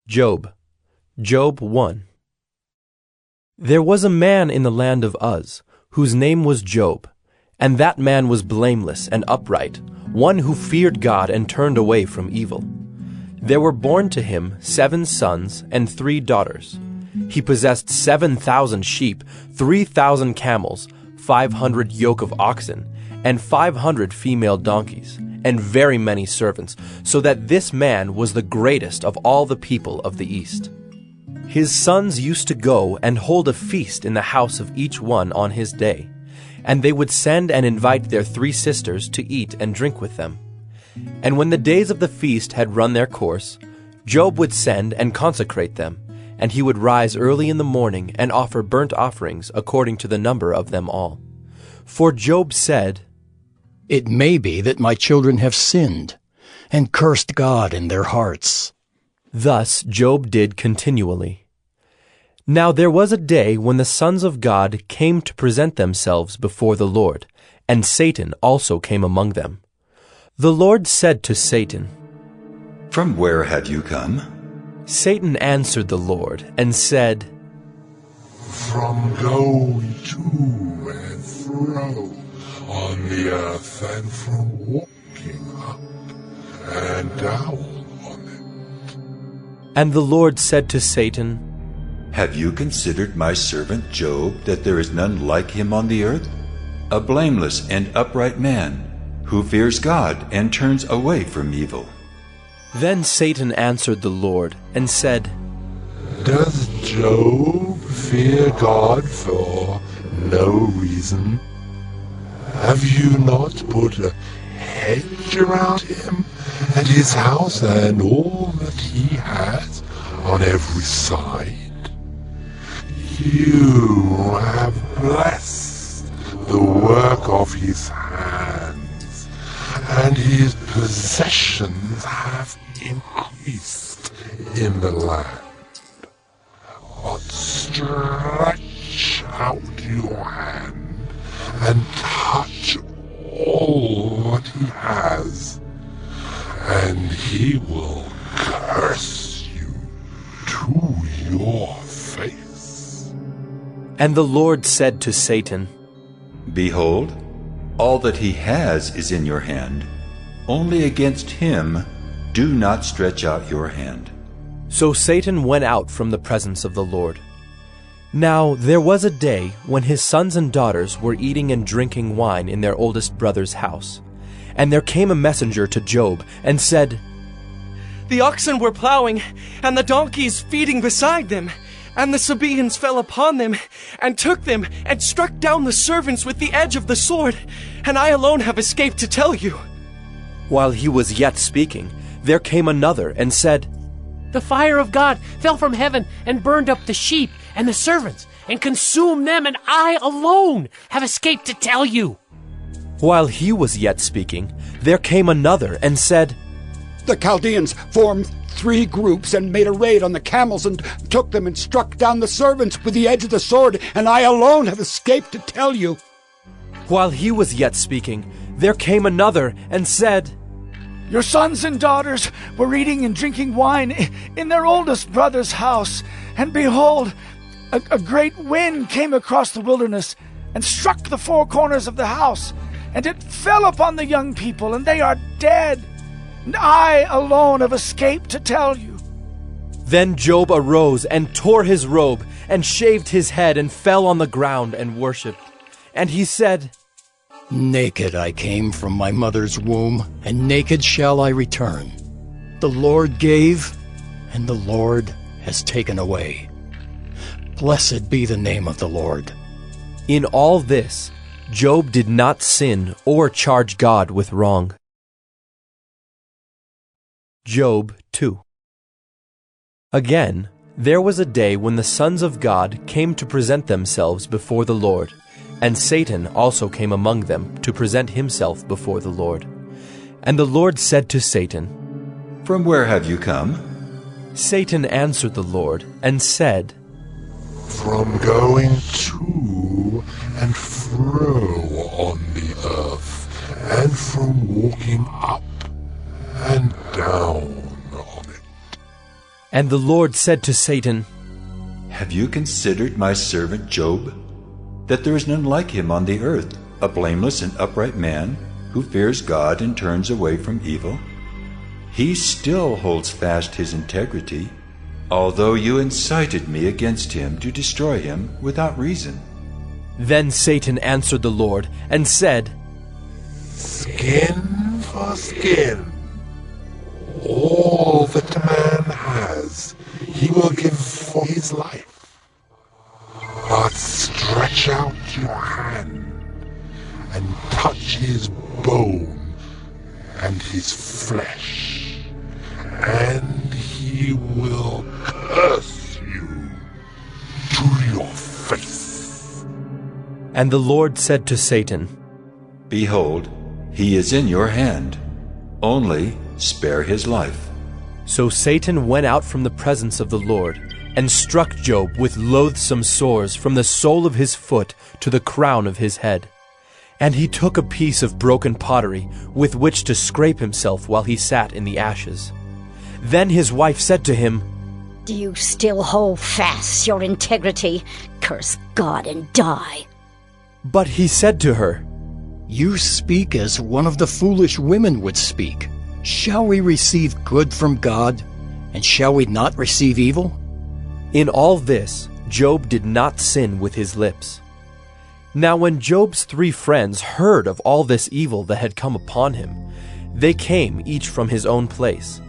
Job. Job 1. There was a man in the land of Uz, whose name was Job, and that man was blameless and upright, one who feared God and turned away from evil. There were born to him 7 sons and 3 daughters. He possessed 7,000 sheep, 3,000 camels, 500 yoke of oxen, and 500 female donkeys, and very many servants, so that this man was the greatest of all the people of the East. His sons used to go and hold a feast in the house of each one on his day, and they would send and invite their 3 sisters to eat and drink with them. And when the days of the feast had run their course, Job would send and consecrate them, and he would rise early in the morning and offer burnt offerings according to the number of them all. For Job said, "It may be that my children have sinned, and cursed God in their hearts." Thus Job did continually. Now there was a day when the sons of God came to present themselves before the Lord, and Satan also came among them. The Lord said to Satan, "From where have you come?" Satan answered the Lord and said, "From going to and fro on the earth, and from walking up and down on it." And the Lord said to Satan, "Have you considered my servant Job, that there is none like him on the earth? A blameless and upright man, who fears God and turns away from evil." Then Satan answered the Lord and said, "Does Job fear God for no reason? Have you not put a hedge around him and his house and all that he has on every side? You have blessed the work of his hands, and his possessions have increased in the land. But stretch out your hand and touch all that he has, and he will curse you to your face." And the Lord said to Satan, "Behold, all that he has is in your hand. Only against him do not stretch out your hand." So Satan went out from the presence of the Lord. Now there was a day when his sons and daughters were eating and drinking wine in their oldest brother's house. And there came a messenger to Job and said, "The oxen were plowing, and the donkeys feeding beside them, and the Sabaeans fell upon them, and took them, and struck down the servants with the edge of the sword, and I alone have escaped to tell you." While he was yet speaking, there came another and said, "The fire of God fell from heaven and burned up the sheep and the servants, and consumed them, and I alone have escaped to tell you." While he was yet speaking, there came another and said, "The Chaldeans formed 3 groups and made a raid on the camels and took them and struck down the servants with the edge of the sword, and I alone have escaped to tell you." While he was yet speaking, there came another and said, "Your sons and daughters were eating and drinking wine in their oldest brother's house, and behold, a great wind came across the wilderness and struck the 4 corners of the house, and it fell upon the young people, and they are dead. And I alone have escaped to tell you." Then Job arose and tore his robe and shaved his head and fell on the ground and worshipped. And he said, "Naked I came from my mother's womb, and naked shall I return. The Lord gave, and the Lord has taken away. Blessed be the name of the Lord." In all this, Job did not sin or charge God with wrong. Job 2. Again, there was a day when the sons of God came to present themselves before the Lord, and Satan also came among them to present himself before the Lord. And the Lord said to Satan, "From where have you come?" Satan answered the Lord and said, "From going to and fro on the earth, and from walking up and down on it." And the Lord said to Satan, Have you considered my servant Job, that there is none like him on the earth, a blameless and upright man, who fears God and turns away from evil? He still holds fast his integrity, although you incited me against him to destroy him without reason. Then Satan answered the Lord and said, Skin for skin. All that a man has, he will give for his life. But stretch out your hand and touch his bone and his flesh, and he will curse you to your face. And the Lord said to Satan, Behold, he is in your hand. Only spare his life. So Satan went out from the presence of the Lord, and struck Job with loathsome sores from the sole of his foot to the crown of his head. And he took a piece of broken pottery with which to scrape himself while he sat in the ashes. Then his wife said to him, Do you still hold fast your integrity? Curse God and die. But he said to her, You speak as one of the foolish women would speak. Shall we receive good from God, and shall we not receive evil? In all this, Job did not sin with his lips. Now when Job's 3 friends heard of all this evil that had come upon him, they came each from his own place: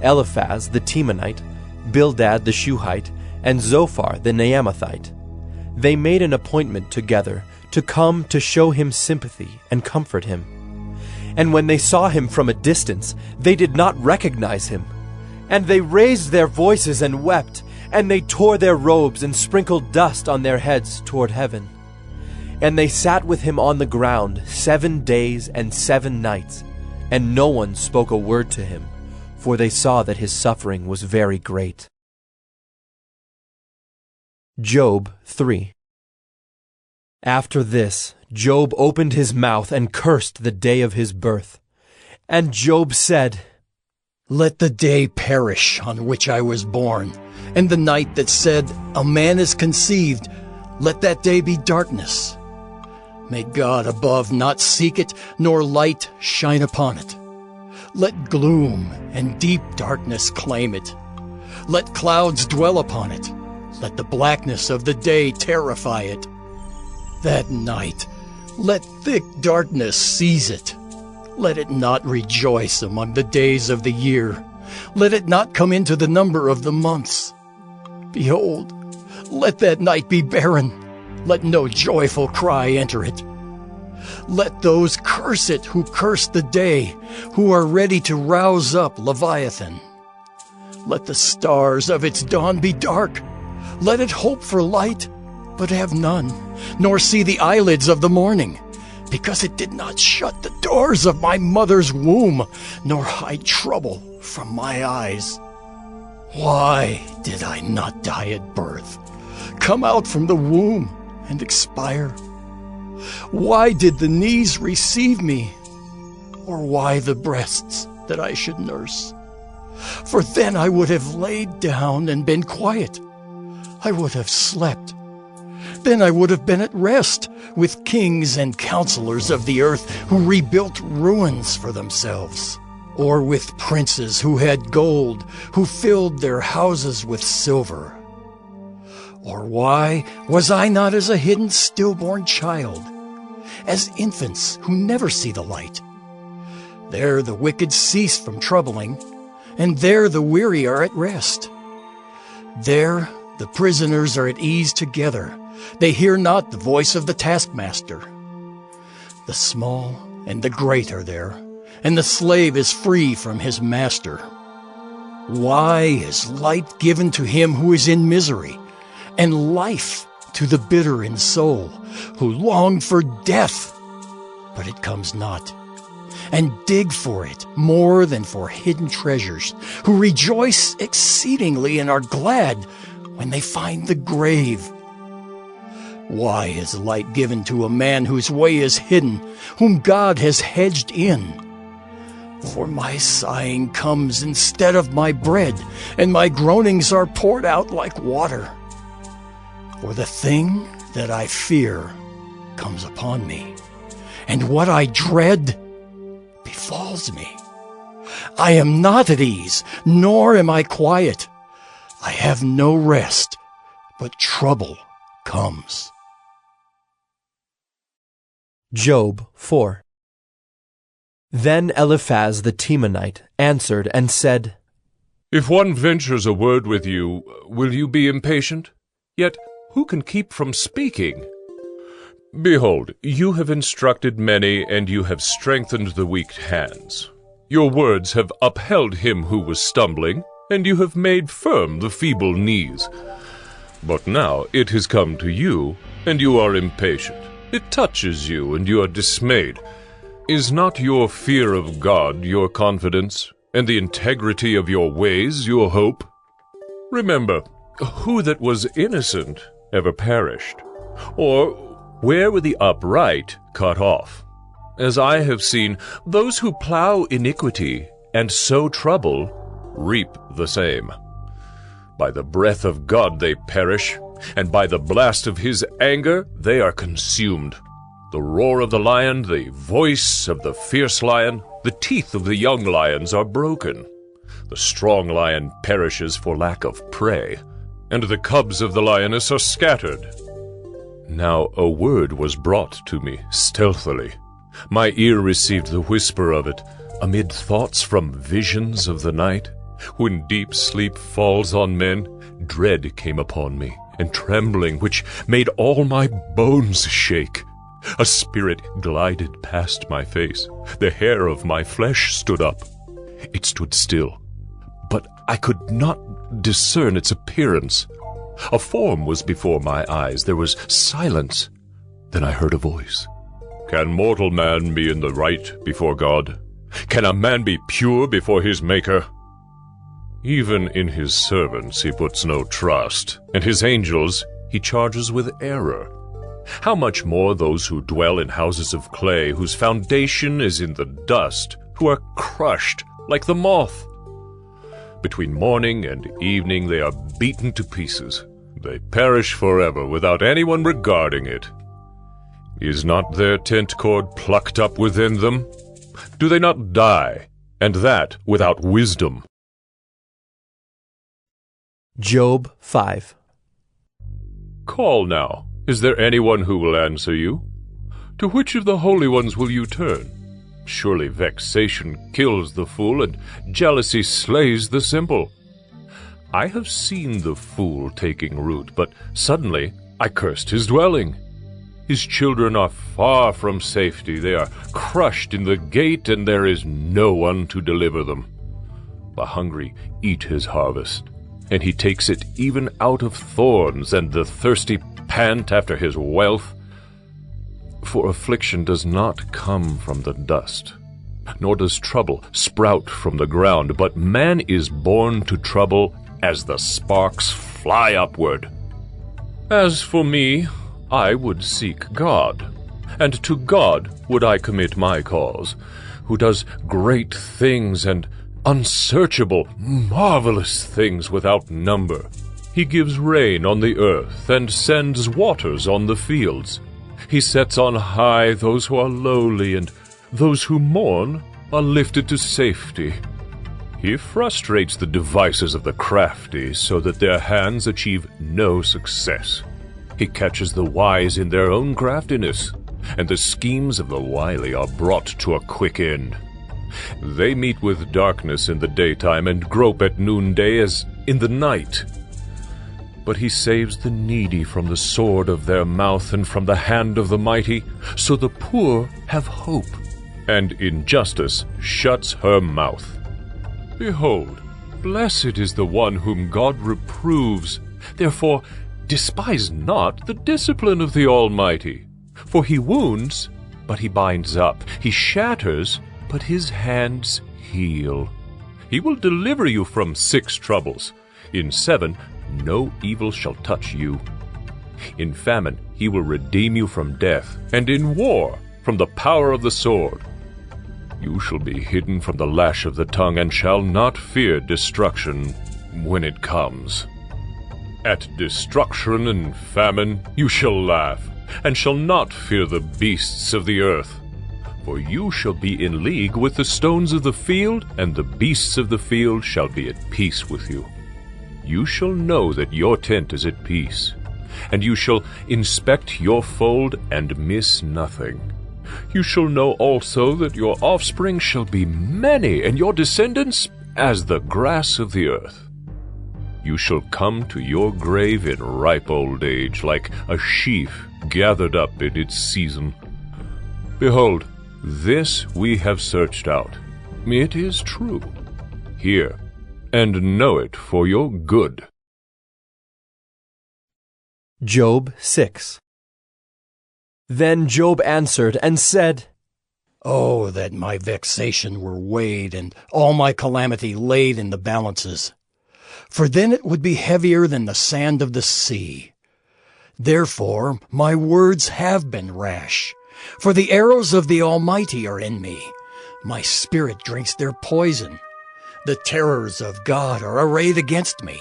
Eliphaz the Temanite, Bildad the Shuhite, and Zophar the Naamathite. They made an appointment together to come to show him sympathy and comfort him. And when they saw him from a distance, they did not recognize him. And they raised their voices and wept, and they tore their robes and sprinkled dust on their heads toward heaven. And they sat with him on the ground 7 days and 7 nights, and no one spoke a word to him, for they saw that his suffering was very great. Job 3. After this, Job opened his mouth and cursed the day of his birth. And Job said, Let the day perish on which I was born, and the night that said, A man is conceived, let that day be darkness. May God above not seek it, nor light shine upon it. Let gloom and deep darkness claim it. Let clouds dwell upon it. Let the blackness of the day terrify it. That night, let thick darkness seize it. Let it not rejoice among the days of the year. Let it not come into the number of the months. Behold, let that night be barren. Let no joyful cry enter it. Let those curse it who curse the day, who are ready to rouse up Leviathan. Let the stars of its dawn be dark. Let it hope for light, but have none, nor see the eyelids of the morning, because it did not shut the doors of my mother's womb, nor hide trouble from my eyes. Why did I not die at birth, come out from the womb, and expire? Why did the knees receive me, or why the breasts that I should nurse? For then I would have laid down and been quiet. I would have slept. Then I would have been at rest with kings and counselors of the earth who rebuilt ruins for themselves, or with princes who had gold, who filled their houses with silver. Or why was I not as a hidden stillborn child, as infants who never see the light? There the wicked cease from troubling, and there the weary are at rest. There the prisoners are at ease together. They hear not the voice of the taskmaster. The small and the great are there, and the slave is free from his master. Why is light given to him who is in misery, and life to the bitter in soul, who long for death, but it comes not, and dig for it more than for hidden treasures, who rejoice exceedingly and are glad when they find the grave? Why is light given to a man whose way is hidden, whom God has hedged in? For my sighing comes instead of my bread, and my groanings are poured out like water. For the thing that I fear comes upon me, and what I dread befalls me. I am not at ease, nor am I quiet. I have no rest, but trouble comes. Job 4. Then Eliphaz the Temanite answered and said, If one ventures a word with you, will you be impatient? Yet who can keep from speaking? Behold, you have instructed many, and you have strengthened the weak hands. Your words have upheld him who was stumbling, and you have made firm the feeble knees. But now it has come to you, and you are impatient. It touches you, and you are dismayed. Is not your fear of God your confidence, and the integrity of your ways your hope? Remember, who that was innocent ever perished? Or where were the upright cut off? As I have seen, those who plow iniquity and sow trouble reap the same. By the breath of God they perish, and by the blast of his anger they are consumed. The roar of the lion, the voice of the fierce lion, the teeth of the young lions are broken. The strong lion perishes for lack of prey, and the cubs of the lioness are scattered. Now a word was brought to me stealthily. My ear received the whisper of it, amid thoughts from visions of the night. When deep sleep falls on men, dread came upon me, and trembling which made all my bones shake. A spirit glided past my face. The hair of my flesh stood up. It stood still, but I could not discern its appearance. A form was before my eyes. There was silence. Then I heard a voice. Can mortal man be in the right before God? Can a man be pure before his Maker? Even in his servants he puts no trust, and his angels he charges with error. How much more those who dwell in houses of clay, whose foundation is in the dust, who are crushed like the moth. Between morning and evening they are beaten to pieces. They perish forever without anyone regarding it. Is not their tent cord plucked up within them? Do they not die, and that without wisdom? Job 5. Call now. Is there anyone who will answer you? To which of the holy ones will you turn? Surely vexation kills the fool, and jealousy slays the simple. I have seen the fool taking root, but suddenly I cursed his dwelling. His children are far from safety. They are crushed in the gate, and there is no one to deliver them. The hungry eat his harvest, and he takes it even out of thorns, and the thirsty pant after his wealth. For affliction does not come from the dust, nor does trouble sprout from the ground, but man is born to trouble as the sparks fly upward. As for me, I would seek God, and to God would I commit my cause, who does great things and unsearchable, marvelous things without number. He gives rain on the earth and sends waters on the fields. He sets on high those who are lowly, and those who mourn are lifted to safety. He frustrates the devices of the crafty so that their hands achieve no success. He catches the wise in their own craftiness, and the schemes of the wily are brought to a quick end. They meet with darkness in the daytime and grope at noonday as in the night. But he saves the needy from the sword of their mouth and from the hand of the mighty, so the poor have hope, and injustice shuts her mouth. Behold, blessed is the one whom God reproves. Therefore despise not the discipline of the Almighty. For he wounds, but he binds up. He shatters, but his hands heal. He will deliver you from 6 troubles. In 7 no evil shall touch you. In famine he will redeem you from death, and in war from the power of the sword. You shall be hidden from the lash of the tongue, and shall not fear destruction when it comes. At destruction and famine you shall laugh, and shall not fear the beasts of the earth. For you shall be in league with the stones of the field, and the beasts of the field shall be at peace with you. You shall know that your tent is at peace, and you shall inspect your fold and miss nothing. You shall know also that your offspring shall be many, and your descendants as the grass of the earth. You shall come to your grave in ripe old age, like a sheaf gathered up in its season. Behold, this we have searched out. It is true. Hear, and know it for your good. Job 6. Then Job answered and said, Oh, that my vexation were weighed, and all my calamity laid in the balances. For then it would be heavier than the sand of the sea. Therefore my words have been rash, for the arrows of the Almighty are in me. My spirit drinks their poison. The terrors of God are arrayed against me.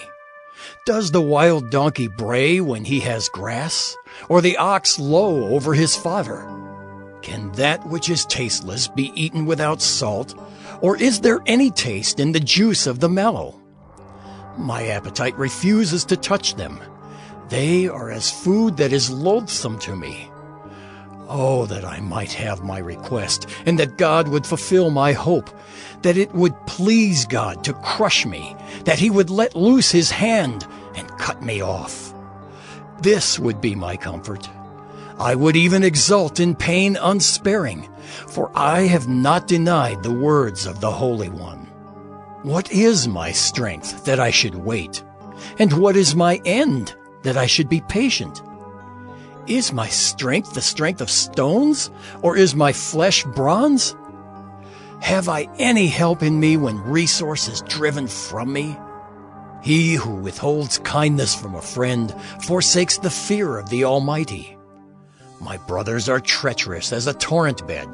Does the wild donkey bray when he has grass, or the ox low over his fodder? Can that which is tasteless be eaten without salt, or is there any taste in the juice of the mellow? My appetite refuses to touch them. They are as food that is loathsome to me. Oh, that I might have my request, and that God would fulfill my hope, that it would please God to crush me, that he would let loose his hand and cut me off. This would be my comfort. I would even exult in pain unsparing, for I have not denied the words of the Holy One. What is my strength that I should wait? And what is my end that I should be patient? Is my strength the strength of stones, or is my flesh bronze? Have I any help in me when resource is driven from me? He who withholds kindness from a friend forsakes the fear of the Almighty. My brothers are treacherous as a torrent bed,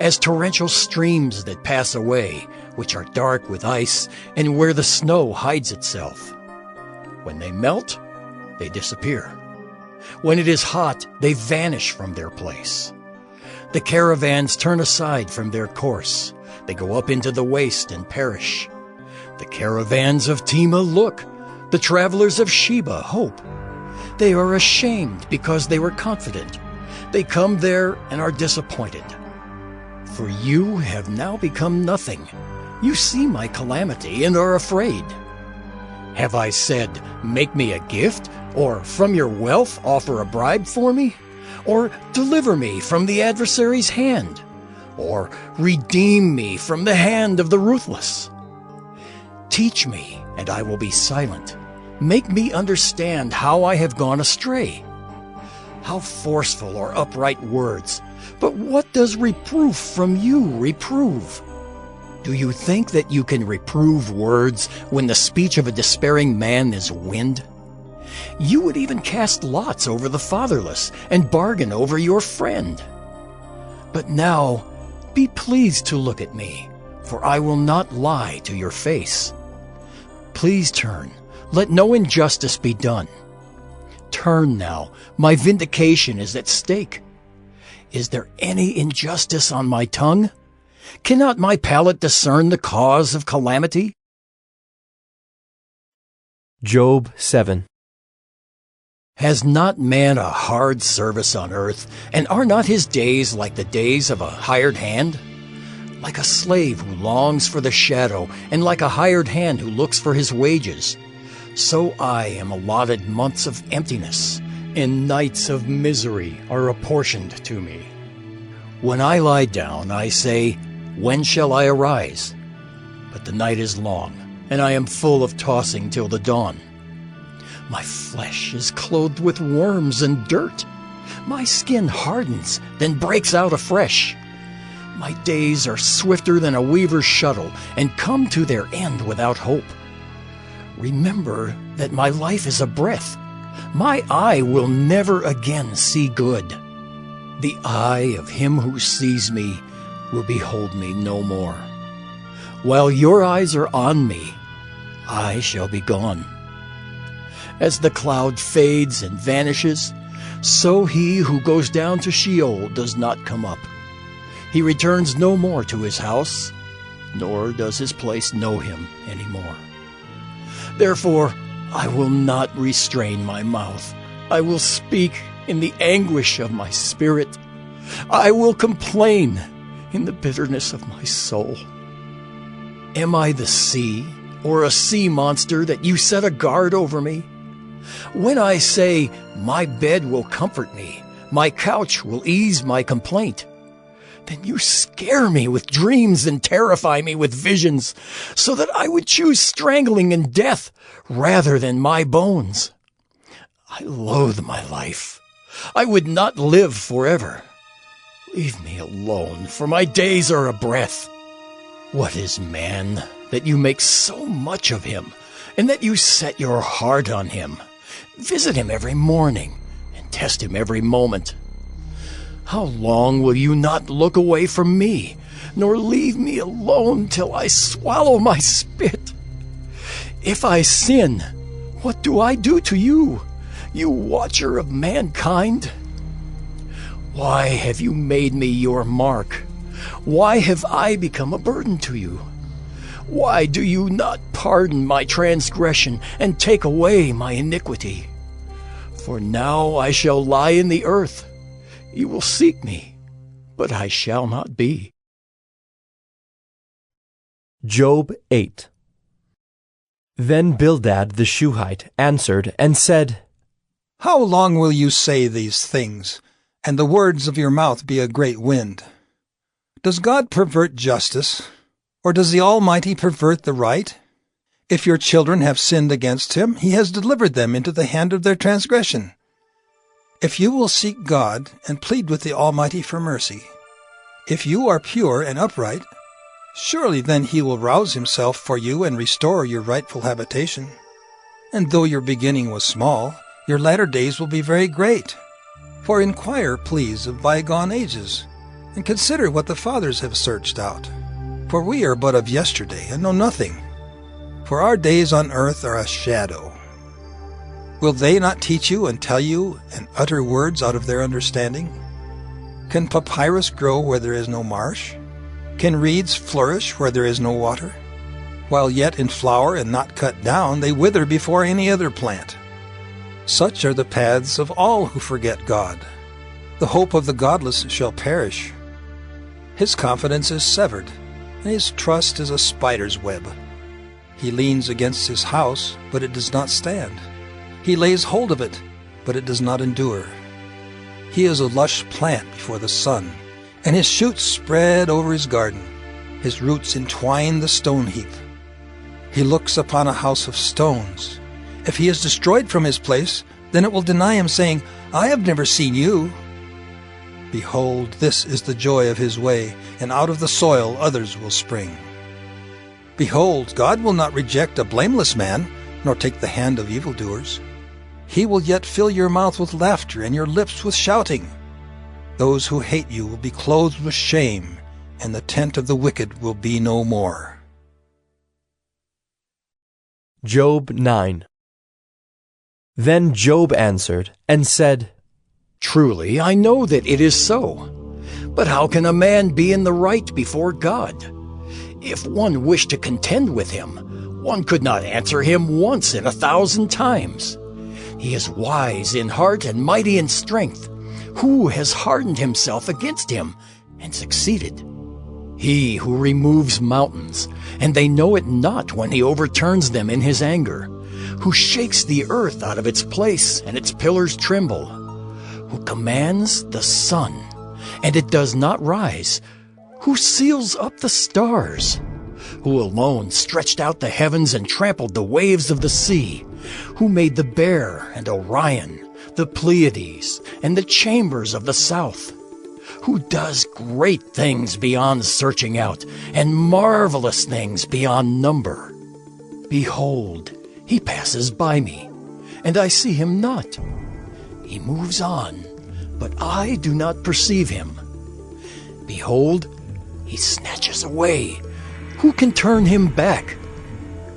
as torrential streams that pass away, which are dark with ice, and where the snow hides itself. When they melt, they disappear. When it is hot, they vanish from their place. The caravans turn aside from their course. They go up into the waste and perish. The caravans of Tema look. The travelers of Sheba hope. They are ashamed because they were confident. They come there and are disappointed. For you have now become nothing. You see my calamity and are afraid. Have I said, make me a gift, or from your wealth offer a bribe for me? Or deliver me from the adversary's hand? Or redeem me from the hand of the ruthless? Teach me, and I will be silent. Make me understand how I have gone astray. How forceful are upright words! But what does reproof from you reprove? Do you think that you can reprove words when the speech of a despairing man is wind? You would even cast lots over the fatherless and bargain over your friend. But now, be pleased to look at me, for I will not lie to your face. Please turn, let no injustice be done. Turn now, my vindication is at stake. Is there any injustice on my tongue? Cannot my palate discern the cause of calamity? Job 7. Has not man a hard service on earth, and are not his days like the days of a hired hand? Like a slave who longs for the shadow, and like a hired hand who looks for his wages, so I am allotted months of emptiness, and nights of misery are apportioned to me. When I lie down, I say, when shall I arise? But the night is long, and I am full of tossing till the dawn. My flesh is clothed with worms and dirt. My skin hardens, then breaks out afresh. My days are swifter than a weaver's shuttle, and come to their end without hope. Remember that my life is a breath. My eye will never again see good. The eye of him who sees me will behold me no more. While your eyes are on me, I shall be gone. As the cloud fades and vanishes, so he who goes down to Sheol does not come up. He returns no more to his house, nor does his place know him anymore. Therefore, I will not restrain my mouth. I will speak in the anguish of my spirit. I will complain in the bitterness of my soul. Am I the sea, or a sea monster, that you set a guard over me? When I say, my bed will comfort me, my couch will ease my complaint, then you scare me with dreams and terrify me with visions, so that I would choose strangling and death rather than my bones. I loathe my life. I would not live forever. Leave me alone, for my days are a breath. What is man, that you make so much of him, and that you set your heart on him? Visit him every morning, and test him every moment. How long will you not look away from me, nor leave me alone till I swallow my spit? If I sin, what do I do to you, you watcher of mankind? Why have you made me your mark? Why have I become a burden to you? Why do you not pardon my transgression and take away my iniquity? For now I shall lie in the earth. You will seek me, but I shall not be. Job 8. Then Bildad the Shuhite answered and said, How long will you say these things, and the words of your mouth be a great wind? Does God pervert justice, or does the Almighty pervert the right? If your children have sinned against him, he has delivered them into the hand of their transgression. If you will seek God and plead with the Almighty for mercy, if you are pure and upright, surely then he will rouse himself for you and restore your rightful habitation. And though your beginning was small, your latter days will be very great. For inquire, please, of bygone ages, and consider what the fathers have searched out. For we are but of yesterday, and know nothing. For our days on earth are a shadow. Will they not teach you and tell you and utter words out of their understanding? Can papyrus grow where there is no marsh? Can reeds flourish where there is no water? While yet in flower and not cut down, they wither before any other plant. Such are the paths of all who forget God. The hope of the godless shall perish. His confidence is severed, and his trust is a spider's web. He leans against his house, but it does not stand. He lays hold of it, but it does not endure. He is a lush plant before the sun, and his shoots spread over his garden. His roots entwine the stone heap. He looks upon a house of stones. If he is destroyed from his place, then it will deny him, saying, I have never seen you. Behold, this is the joy of his way, and out of the soil others will spring. Behold, God will not reject a blameless man, nor take the hand of evildoers. He will yet fill your mouth with laughter, and your lips with shouting. Those who hate you will be clothed with shame, and the tent of the wicked will be no more. Job 9. Then Job answered and said, Truly, I know that it is so. But how can a man be in the right before God? If one wished to contend with him, one could not answer him once in 1,000 times. He is wise in heart and mighty in strength. Who has hardened himself against him and succeeded? He who removes mountains, and they know it not when he overturns them in his anger. Who shakes the earth out of its place, and its pillars tremble. Who commands the sun, and it does not rise. Who seals up the stars. Who alone stretched out the heavens and trampled the waves of the sea. Who made the Bear and Orion, the Pleiades, and the chambers of the south. Who does great things beyond searching out, and marvelous things beyond number. Behold, he passes by me, and I see him not. He moves on, but I do not perceive him. Behold, he snatches away. Who can turn him back?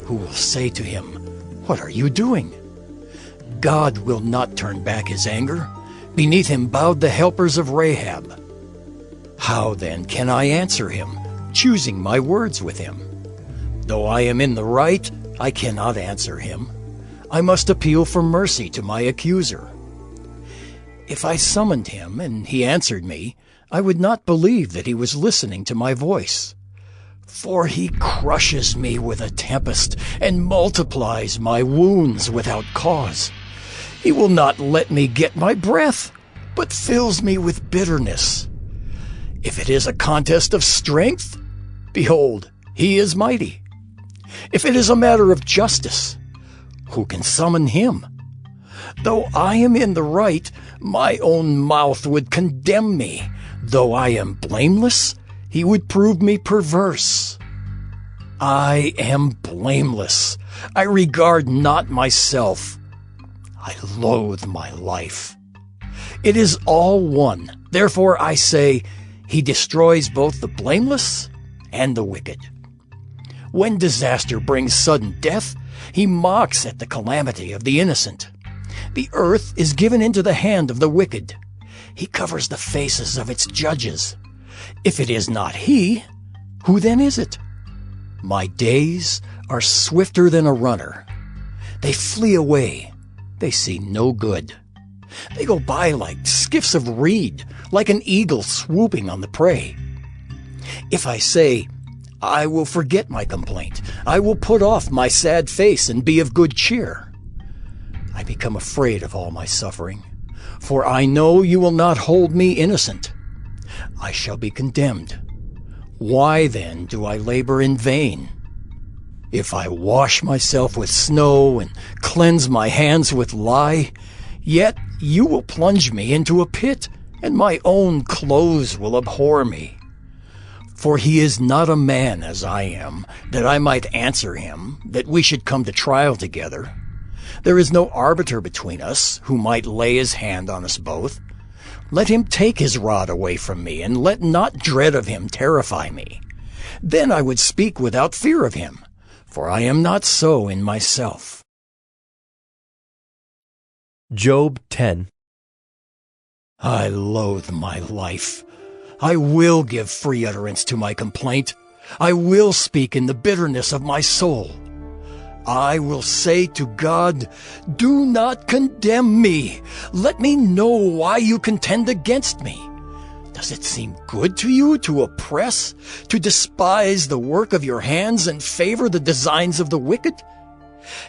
Who will say to him, "What are you doing?" God will not turn back his anger. Beneath him bowed the helpers of Rahab. How then can I answer him, choosing my words with him? Though I am in the right, I cannot answer him. I must appeal for mercy to my accuser. If I summoned him and he answered me, I would not believe that he was listening to my voice. For he crushes me with a tempest and multiplies my wounds without cause. He will not let me get my breath, but fills me with bitterness. If it is a contest of strength, behold, he is mighty. If it is a matter of justice, who can summon him? Though I am in the right, my own mouth would condemn me. Though I am blameless, he would prove me perverse. I am blameless. I regard not myself. I loathe my life. It is all one. Therefore I say, he destroys both the blameless and the wicked. When disaster brings sudden death, he mocks at the calamity of the innocent. The earth is given into the hand of the wicked. He covers the faces of its judges. If it is not he, who then is it? My days are swifter than a runner. They flee away. They see no good. They go by like skiffs of reed, like an eagle swooping on the prey. If I say, I will forget my complaint, I will put off my sad face and be of good cheer, I become afraid of all my suffering, for I know you will not hold me innocent. I shall be condemned. Why then do I labor in vain? If I wash myself with snow and cleanse my hands with lye, yet you will plunge me into a pit, and my own clothes will abhor me. For he is not a man as I am, that I might answer him, that we should come to trial together. There is no arbiter between us, who might lay his hand on us both. Let him take his rod away from me, and let not dread of him terrify me. Then I would speak without fear of him, for I am not so in myself. Job 10. I loathe my life. I will give free utterance to my complaint. I will speak in the bitterness of my soul. I will say to God, do not condemn me. Let me know why you contend against me. Does it seem good to you to oppress, to despise the work of your hands and favor the designs of the wicked?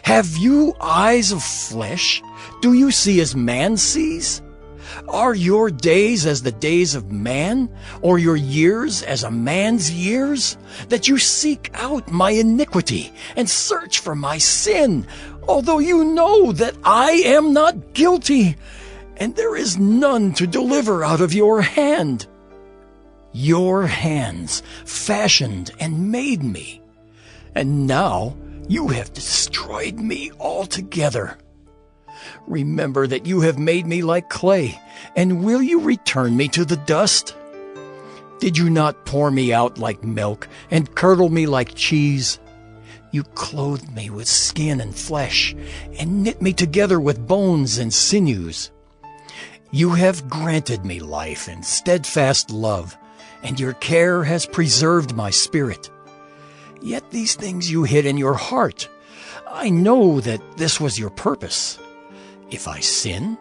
Have you eyes of flesh? Do you see as man sees? Are your days as the days of man, or your years as a man's years? That you seek out my iniquity and search for my sin, although you know that I am not guilty, and there is none to deliver out of your hand. Your hands fashioned and made me, and now you have destroyed me altogether. Remember that you have made me like clay, and will you return me to the dust? Did you not pour me out like milk and curdle me like cheese? You clothed me with skin and flesh, and knit me together with bones and sinews. You have granted me life and steadfast love, and your care has preserved my spirit. Yet these things you hid in your heart. I know that this was your purpose. If I sin,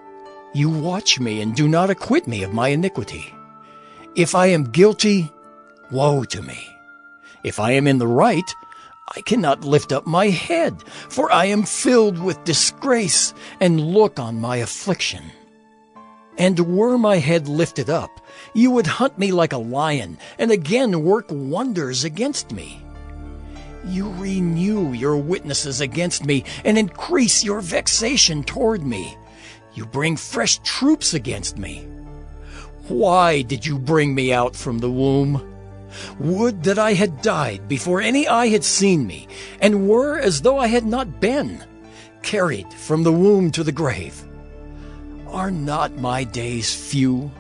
you watch me and do not acquit me of my iniquity. If I am guilty, woe to me. If I am in the right, I cannot lift up my head, for I am filled with disgrace and look on my affliction. And were my head lifted up, you would hunt me like a lion, and again work wonders against me. You renew your witnesses against me and increase your vexation toward me. You bring fresh troops against me. Why did you bring me out from the womb? Would that I had died before any eye had seen me, and were as though I had not been, carried from the womb to the grave. Are not my days few?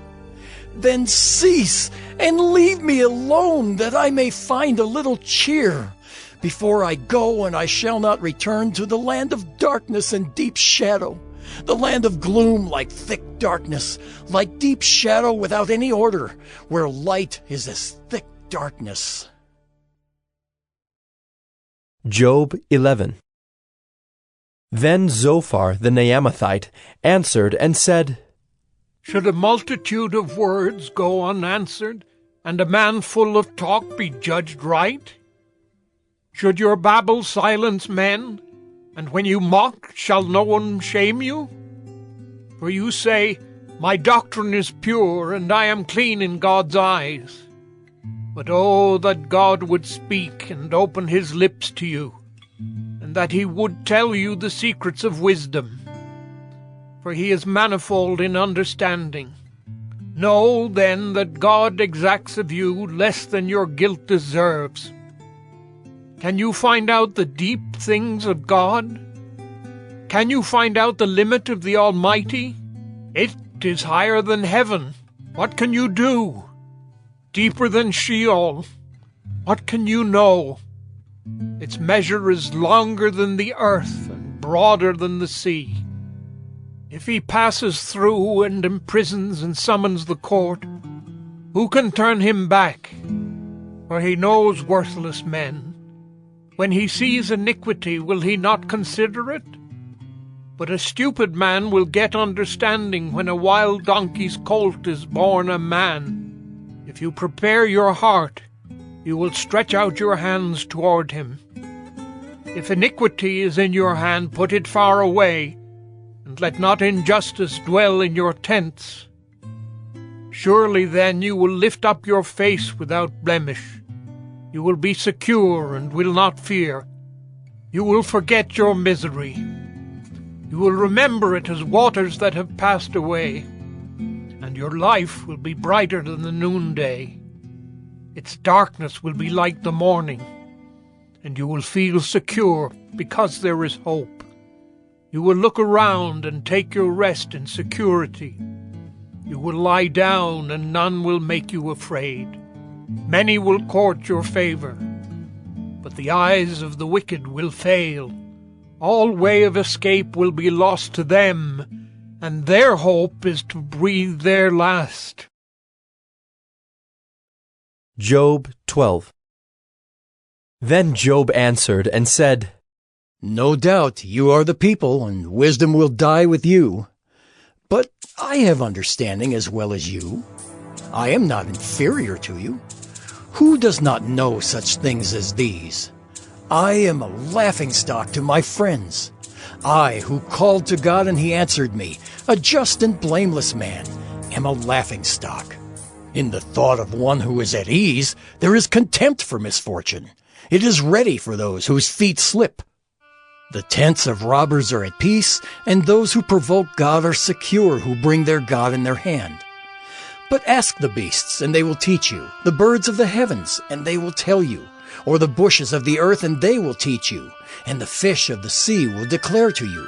Then cease, and leave me alone, that I may find a little cheer. Before I go, and I shall not return to the land of darkness and deep shadow, the land of gloom like thick darkness, like deep shadow without any order, where light is as thick darkness. Job 11. Then Zophar the Naamathite answered and said, Should a multitude of words go unanswered, and a man full of talk be judged right? Should your babble silence men, and when you mock shall no one shame you? For you say, My doctrine is pure, and I am clean in God's eyes. But oh, that God would speak and open his lips to you, and that he would tell you the secrets of wisdom. For he is manifold in understanding. Know, then, that God exacts of you less than your guilt deserves. Can you find out the deep things of God? Can you find out the limit of the Almighty? It is higher than heaven. What can you do? Deeper than Sheol. What can you know? Its measure is longer than the earth and broader than the sea. If he passes through and imprisons and summons the court, who can turn him back? For he knows worthless men. When he sees iniquity, will he not consider it? But a stupid man will get understanding when a wild donkey's colt is born a man. If you prepare your heart, you will stretch out your hands toward him. If iniquity is in your hand, put it far away, and let not injustice dwell in your tents. Surely then you will lift up your face without blemish. You will be secure and will not fear. You will forget your misery. You will remember it as waters that have passed away, and your life will be brighter than the noonday. Its darkness will be like the morning, and you will feel secure because there is hope. You will look around and take your rest in security. You will lie down, and none will make you afraid. Many will court your favor, but the eyes of the wicked will fail. All way of escape will be lost to them, and their hope is to breathe their last. Job 12. Then Job answered and said, No doubt you are the people, and wisdom will die with you. But I have understanding as well as you. I am not inferior to you. Who does not know such things as these? I am a laughingstock to my friends. I, who called to God and he answered me, a just and blameless man, am a laughingstock. In the thought of one who is at ease, there is contempt for misfortune. It is ready for those whose feet slip. The tents of robbers are at peace, and those who provoke God are secure, who bring their God in their hand. But ask the beasts, and they will teach you, the birds of the heavens, and they will tell you, or the bushes of the earth, and they will teach you, and the fish of the sea will declare to you.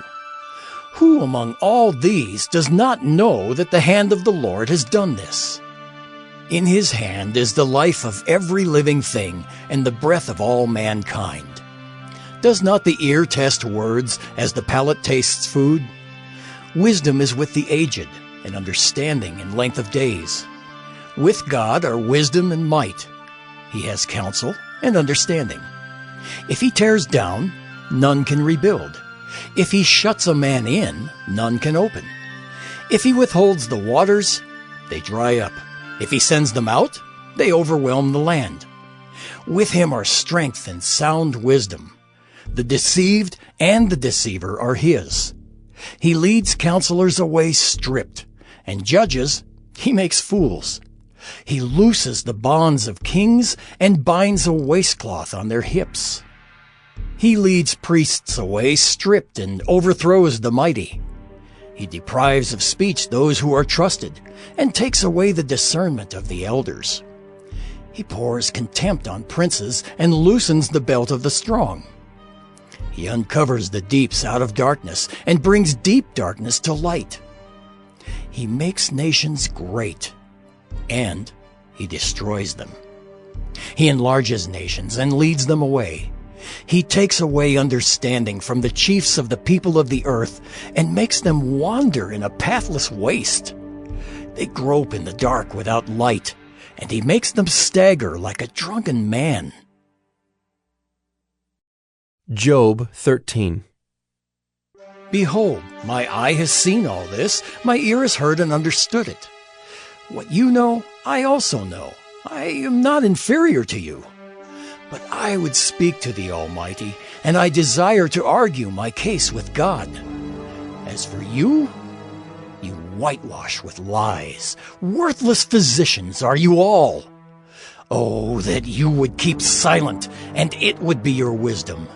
Who among all these does not know that the hand of the Lord has done this? In his hand is the life of every living thing, and the breath of all mankind. Does not the ear test words as the palate tastes food? Wisdom is with the aged, and understanding in length of days. With God are wisdom and might. He has counsel and understanding. If he tears down, none can rebuild. If he shuts a man in, none can open. If he withholds the waters, they dry up. If he sends them out, they overwhelm the land. With him are strength and sound wisdom. The deceived and the deceiver are his. He leads counselors away stripped, and judges he makes fools. He looses the bonds of kings and binds a waistcloth on their hips. He leads priests away stripped and overthrows the mighty. He deprives of speech those who are trusted and takes away the discernment of the elders. He pours contempt on princes and loosens the belt of the strong. He uncovers the deeps out of darkness and brings deep darkness to light. He makes nations great. and he destroys them. He enlarges nations and leads them away. He takes away understanding from the chiefs of the people of the earth and makes them wander in a pathless waste. They grope in the dark without light, and he makes them stagger like a drunken man. Job 13. Behold, my eye has seen all this, my ear has heard and understood it. What you know, I also know. I am not inferior to you. But I would speak to the Almighty, and I desire to argue my case with God. As for you, you whitewash with lies. Worthless physicians are you all. Oh, that you would keep silent, and it would be your wisdom.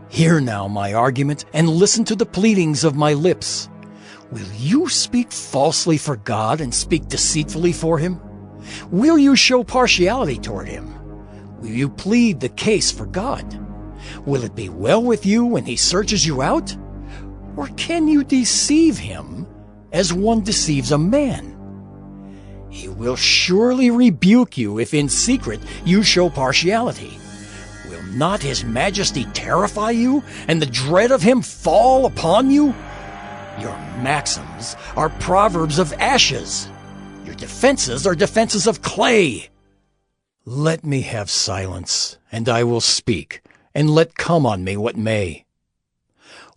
Hear now my argument, and listen to the pleadings of my lips. Will you speak falsely for God and speak deceitfully for him? Will you show partiality toward him? Will you plead the case for God? Will it be well with you when he searches you out? Or can you deceive him as one deceives a man? He will surely rebuke you if in secret you show partiality. Will not his majesty terrify you, and the dread of him fall upon you? Your maxims are proverbs of ashes. Your defenses are defenses of clay. Let me have silence, and I will speak, and let come on me what may.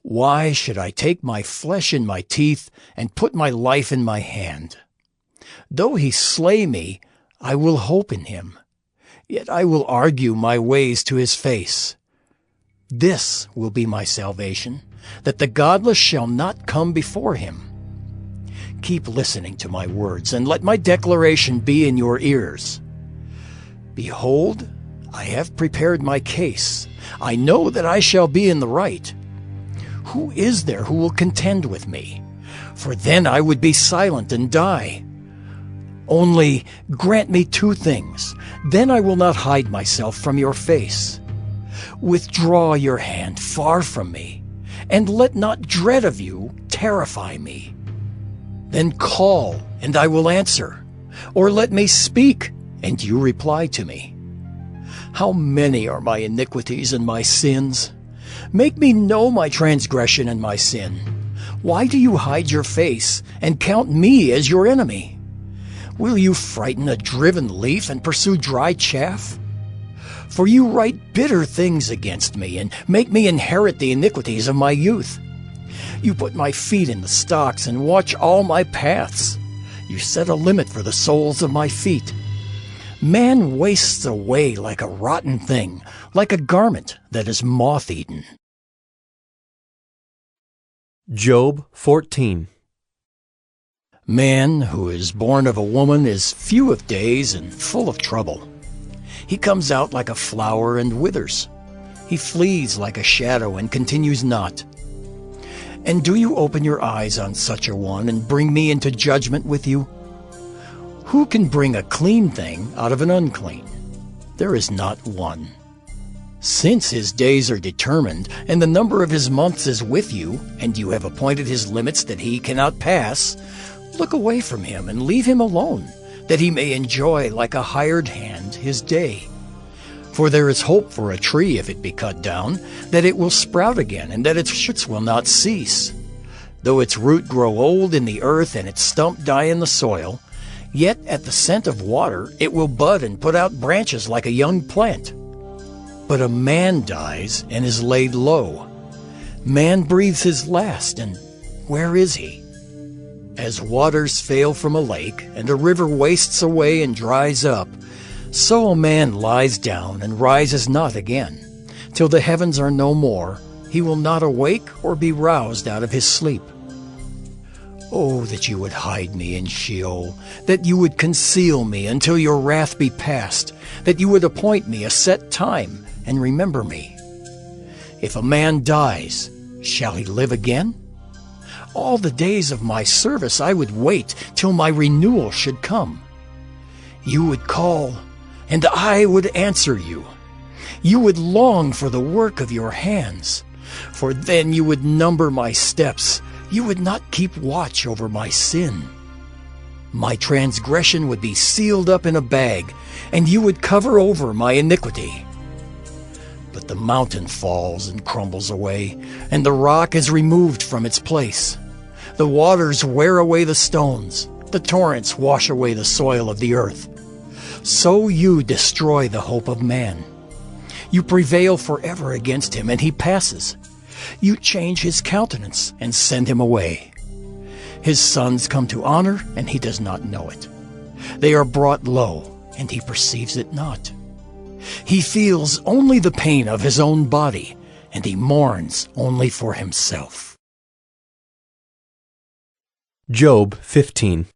Why should I take my flesh in my teeth, and put my life in my hand? Though he slay me, I will hope in him. Yet I will argue my ways to his face. This will be my salvation, that the godless shall not come before him. Keep listening to my words, and let my declaration be in your ears. Behold, I have prepared my case. I know that I shall be in the right. Who is there who will contend with me? For then I would be silent and die. Only grant me two things, then I will not hide myself from your face. Withdraw your hand far from me, and let not dread of you terrify me. Then call, and I will answer, or let me speak, and you reply to me. How many are my iniquities and my sins? Make me know my transgression and my sin. Why do you hide your face and count me as your enemy? Will you frighten a driven leaf and pursue dry chaff? For you write bitter things against me and make me inherit the iniquities of my youth. You put my feet in the stocks and watch all my paths. You set a limit for the soles of my feet. Man wastes away like a rotten thing, like a garment that is moth-eaten. Job 14. Man who is born of a woman is few of days and full of trouble. He comes out like a flower and withers. He flees like a shadow and continues not. And do you open your eyes on such a one and bring me into judgment with you? Who can bring a clean thing out of an unclean? There is not one. Since his days are determined, and the number of his months is with you, and you have appointed his limits that he cannot pass, look away from him and leave him alone, that he may enjoy like a hired hand his day. For there is hope for a tree if it be cut down, that it will sprout again, and that its shoots will not cease. Though its root grow old in the earth and its stump die in the soil, yet at the scent of water it will bud and put out branches like a young plant. But a man dies and is laid low. Man breathes his last, and where is he? As waters fail from a lake, and a river wastes away and dries up, so a man lies down and rises not again. Till the heavens are no more, he will not awake or be roused out of his sleep. Oh, that you would hide me in Sheol, that you would conceal me until your wrath be past, that you would appoint me a set time and remember me. If a man dies, shall he live again? All the days of my service I would wait till my renewal should come. You would call, and I would answer you. You would long for the work of your hands, for then you would number my steps. You would not keep watch over my sin. My transgression would be sealed up in a bag, and you would cover over my iniquity. But the mountain falls and crumbles away, and the rock is removed from its place. The waters wear away the stones, the torrents wash away the soil of the earth. So you destroy the hope of man. You prevail forever against him, and he passes. You change his countenance and send him away. His sons come to honor, and he does not know it. They are brought low, and he perceives it not. He feels only the pain of his own body, and he mourns only for himself. Job 15.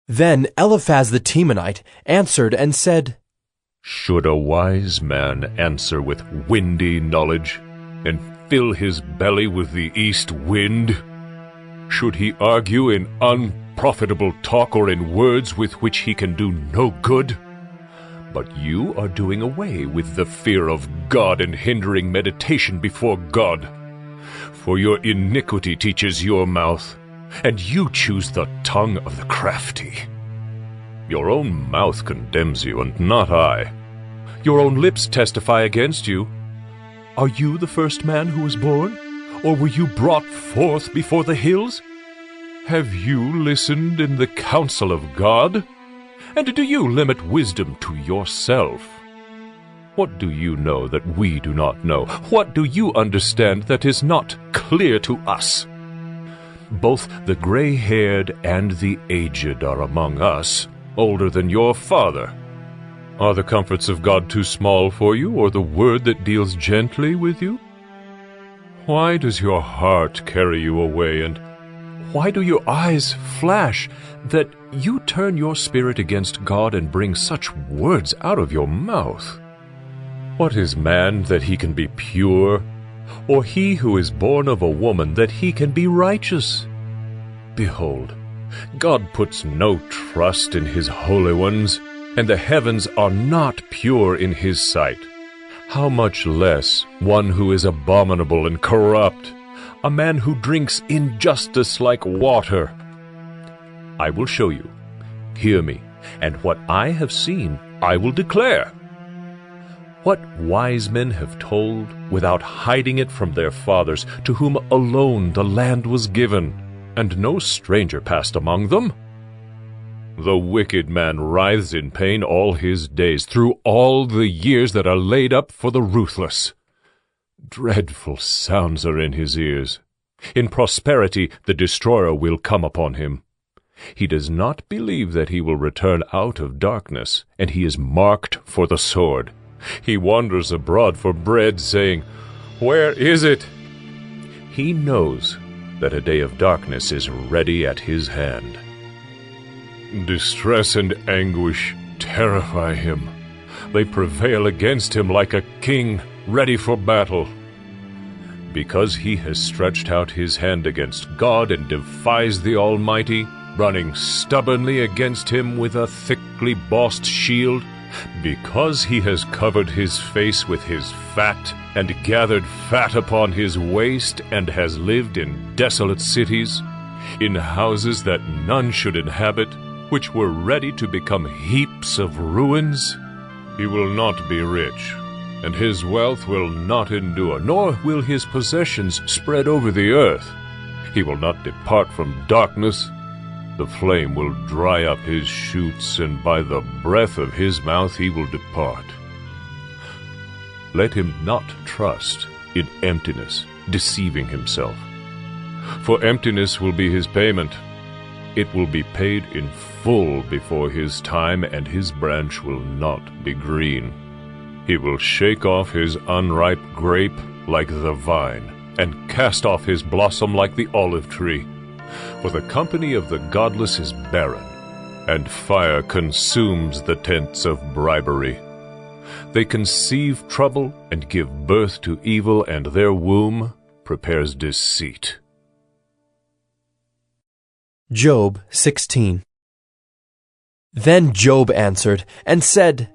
Then Eliphaz the Temanite answered and said, Should a wise man answer with windy knowledge, and fill his belly with the east wind? Should he argue in unprofitable talk or in words with which he can do no good? But you are doing away with the fear of God and hindering meditation before God. For your iniquity teaches your mouth, and you choose the tongue of the crafty. Your own mouth condemns you, and not I. Your own lips testify against you. Are you the first man who was born? Or were you brought forth before the hills? Have you listened in the counsel of God? And do you limit wisdom to yourself? What do you know that we do not know? What do you understand that is not clear to us? Both the gray-haired and the aged are among us, older than your father. Are the comforts of God too small for you, or the word that deals gently with you? Why does your heart carry you away, and why do your eyes flash, that you turn your spirit against God and bring such words out of your mouth? What is man that he can be pure, or he who is born of a woman that he can be righteous? Behold, God puts no trust in his holy ones, and the heavens are not pure in his sight. How much less one who is abominable and corrupt, a man who drinks injustice like water? I will show you. Hear me, and what I have seen I will declare. What wise men have told without hiding it from their fathers, to whom alone the land was given, and no stranger passed among them? The wicked man writhes in pain all his days, through all the years that are laid up for the ruthless. Dreadful sounds are in his ears. In prosperity the destroyer will come upon him. He does not believe that he will return out of darkness, and he is marked for the sword. He wanders abroad for bread, saying, Where is it? He knows that a day of darkness is ready at his hand. Distress and anguish terrify him. They prevail against him like a king ready for battle. Because he has stretched out his hand against God and defies the Almighty, running stubbornly against him with a thickly bossed shield, because he has covered his face with his fat, and gathered fat upon his waist, and has lived in desolate cities, in houses that none should inhabit, which were ready to become heaps of ruins, he will not be rich, and his wealth will not endure, nor will his possessions spread over the earth. He will not depart from darkness. The flame will dry up his shoots, and by the breath of his mouth he will depart. Let him not trust in emptiness, deceiving himself. For emptiness will be his payment. It will be paid in full before his time, and his branch will not be green. He will shake off his unripe grape like the vine, and cast off his blossom like the olive tree. For the company of the godless is barren, and fire consumes the tents of bribery. They conceive trouble and give birth to evil, and their womb prepares deceit. Job 16. Then Job answered and said,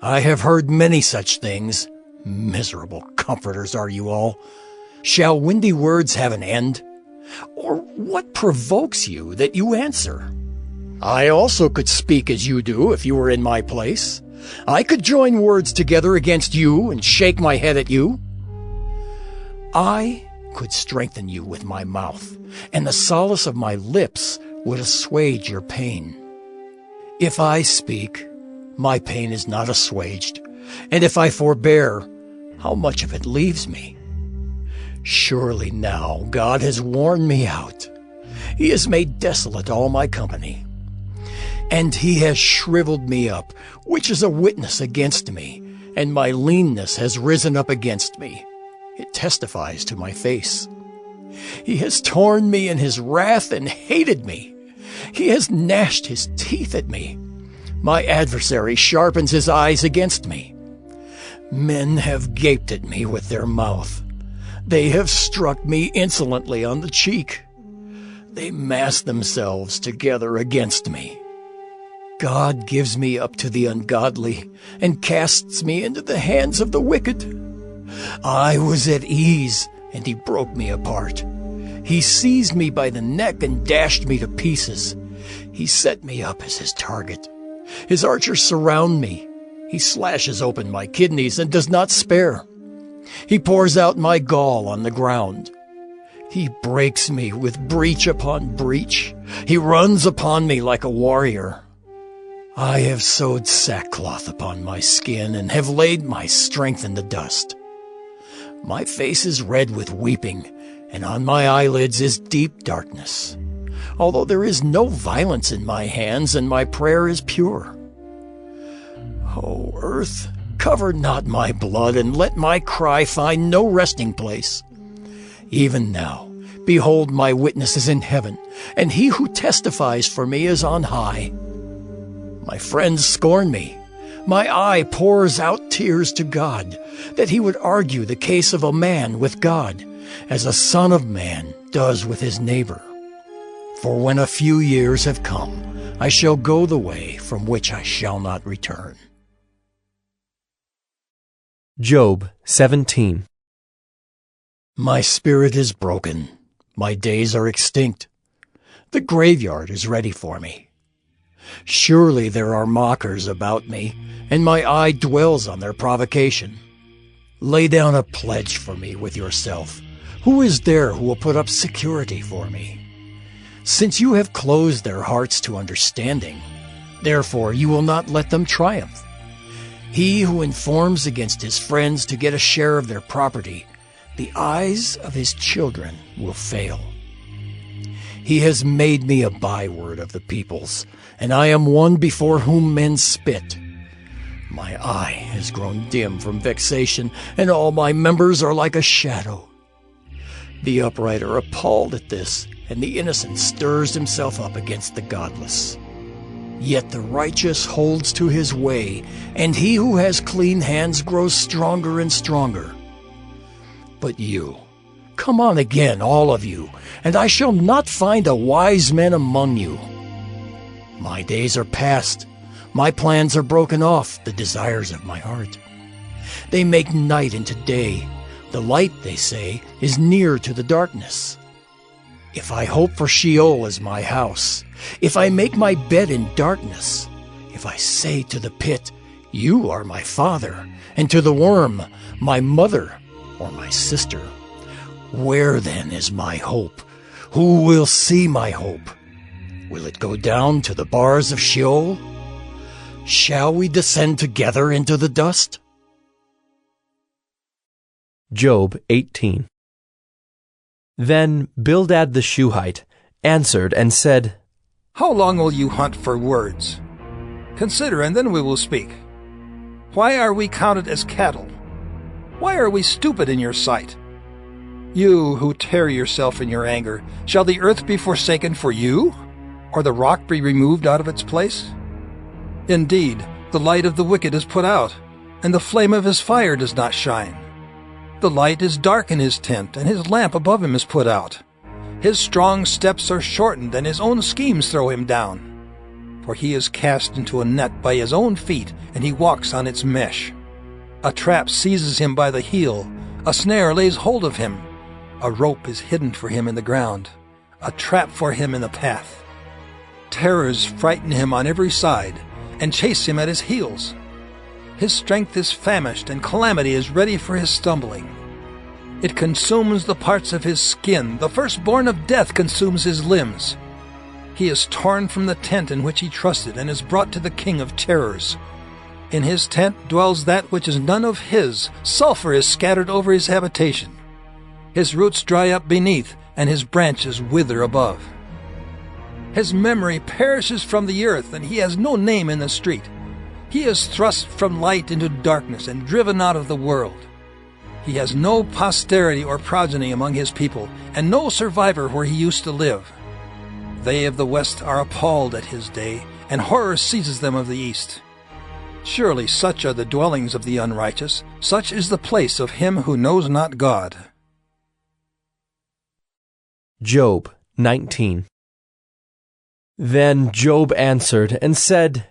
I have heard many such things. Miserable comforters are you all. Shall windy words have an end? Or what provokes you that you answer? I also could speak as you do if you were in my place. I could join words together against you and shake my head at you. I could strengthen you with my mouth, and the solace of my lips would assuage your pain. If I speak, my pain is not assuaged, and if I forbear, how much of it leaves me? Surely now God has worn me out. He has made desolate all my company. And he has shriveled me up, which is a witness against me, and my leanness has risen up against me. It testifies to my face. He has torn me in his wrath and hated me. He has gnashed his teeth at me. My adversary sharpens his eyes against me. Men have gaped at me with their mouth. They have struck me insolently on the cheek. They mass themselves together against me. God gives me up to the ungodly and casts me into the hands of the wicked. I was at ease, and he broke me apart. He seized me by the neck and dashed me to pieces. He set me up as his target. His archers surround me. He slashes open my kidneys and does not spare. He pours out my gall on the ground. He breaks me with breach upon breach. He runs upon me like a warrior. I have sewed sackcloth upon my skin and have laid my strength in the dust. My face is red with weeping, and on my eyelids is deep darkness, although there is no violence in my hands and my prayer is pure. O earth, cover not my blood, and let my cry find no resting place. Even now, behold, my witness is in heaven, and he who testifies for me is on high. My friends scorn me. My eye pours out tears to God, that he would argue the case of a man with God, as a son of man does with his neighbor. For when a few years have come, I shall go the way from which I shall not return. Job 17. My spirit is broken. My days are extinct. The graveyard is ready for me. Surely there are mockers about me, and my eye dwells on their provocation. Lay down a pledge for me with yourself. Who is there who will put up security for me? Since you have closed their hearts to understanding, therefore you will not let them triumph. He who informs against his friends to get a share of their property, the eyes of his children will fail. He has made me a byword of the peoples, and I am one before whom men spit. My eye has grown dim from vexation, and all my members are like a shadow. The upright are appalled at this, and the innocent stirs himself up against the godless. Yet the righteous holds to his way, and he who has clean hands grows stronger and stronger. But you, come on again, all of you, and I shall not find a wise man among you. My days are past. My plans are broken off, the desires of my heart. They make night into day. The light, they say, is near to the darkness. If I hope for Sheol as my house, if I make my bed in darkness, if I say to the pit, you are my father, and to the worm, my mother or my sister, where then is my hope? Who will see my hope? Will it go down to the bars of Sheol? Shall we descend together into the dust? Job 18. Then Bildad the Shuhite answered and said, How long will you hunt for words? Consider, and then we will speak. Why are we counted as cattle? Why are we stupid in your sight? You who tear yourself in your anger, shall the earth be forsaken for you? Or the rock be removed out of its place? Indeed, the light of the wicked is put out, and the flame of his fire does not shine. The light is dark in his tent, and his lamp above him is put out. His strong steps are shortened, and his own schemes throw him down. For he is cast into a net by his own feet, and he walks on its mesh. A trap seizes him by the heel, a snare lays hold of him. A rope is hidden for him in the ground, a trap for him in the path. Terrors frighten him on every side and chase him at his heels. His strength is famished, and calamity is ready for his stumbling. It consumes the parts of his skin. The firstborn of death consumes his limbs. He is torn from the tent in which he trusted and is brought to the king of terrors. In his tent dwells that which is none of his. Sulfur is scattered over his habitation. His roots dry up beneath, and his branches wither above. His memory perishes from the earth, and he has no name in the street. He is thrust from light into darkness and driven out of the world. He has no posterity or progeny among his people, and no survivor where he used to live. They of the west are appalled at his day, and horror seizes them of the east. Surely such are the dwellings of the unrighteous, such is the place of him who knows not God. Job 19. Then Job answered and said,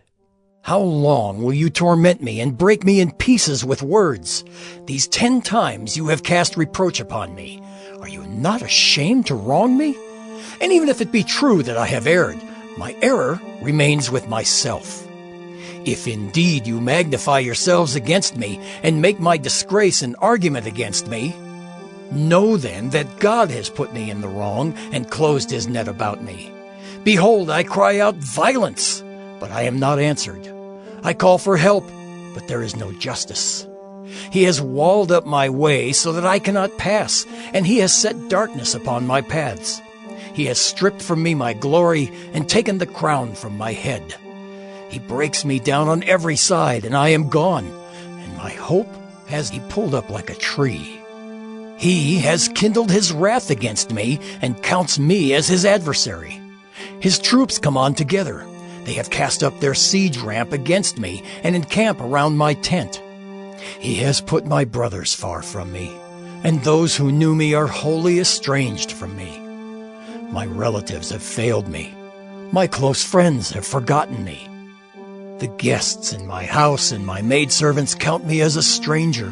How long will you torment me and break me in pieces with words? These 10 times you have cast reproach upon me. Are you not ashamed to wrong me? And even if it be true that I have erred, my error remains with myself. If indeed you magnify yourselves against me and make my disgrace an argument against me, know then that God has put me in the wrong and closed his net about me. Behold, I cry out violence, but I am not answered. I call for help, but there is no justice. He has walled up my way so that I cannot pass, and he has set darkness upon my paths. He has stripped from me my glory and taken the crown from my head. He breaks me down on every side, and I am gone, and my hope has he pulled up like a tree. He has kindled his wrath against me and counts me as his adversary. His troops come on together. They have cast up their siege ramp against me and encamp around my tent. He has put my brothers far from me, and those who knew me are wholly estranged from me. My relatives have failed me. My close friends have forgotten me. The guests in my house and my maidservants count me as a stranger.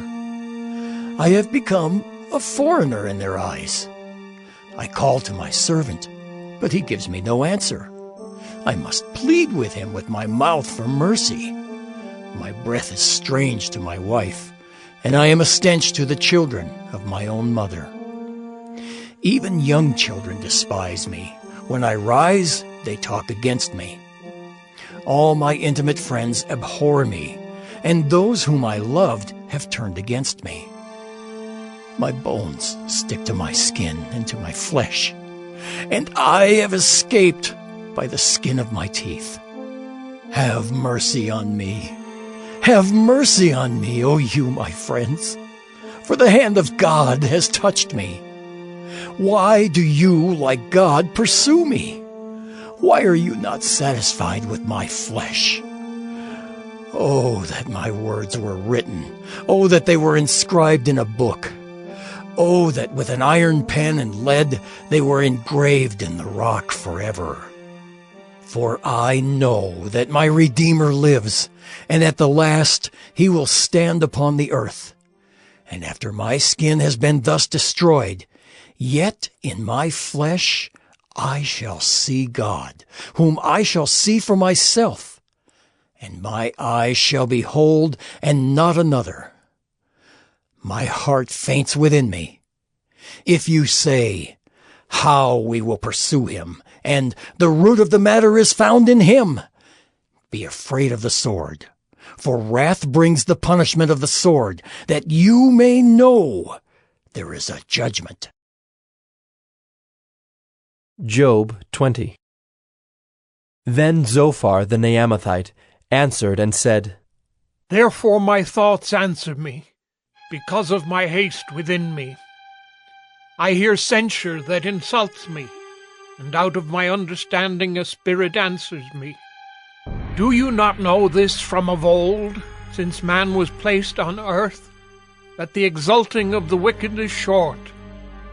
I have become a foreigner in their eyes. I call to my servant, but he gives me no answer. I must plead with him with my mouth for mercy. My breath is strange to my wife, and I am a stench to the children of my own mother. Even young children despise me. When I rise, they talk against me. All my intimate friends abhor me, and those whom I loved have turned against me. My bones stick to my skin and to my flesh, and I have escaped by the skin of my teeth. Have mercy on me. Have mercy on me, O you, my friends, for the hand of God has touched me. Why do you, like God, pursue me? Why are you not satisfied with my flesh? Oh, that my words were written. Oh, that they were inscribed in a book. Oh, that with an iron pen and lead they were engraved in the rock forever. For I know that my Redeemer lives, and at the last he will stand upon the earth. And after my skin has been thus destroyed, yet in my flesh I shall see God, whom I shall see for myself, and my eyes shall behold, and not another. My heart faints within me. If you say, How we will pursue him, and the root of the matter is found in him, be afraid of the sword, for wrath brings the punishment of the sword, that you may know there is a judgment. Job 20. Then Zophar the Naamathite answered and said, Therefore my thoughts answer me, because of my haste within me. I hear censure that insults me, and out of my understanding a spirit answers me. Do you not know this from of old, since man was placed on earth, that the exulting of the wicked is short,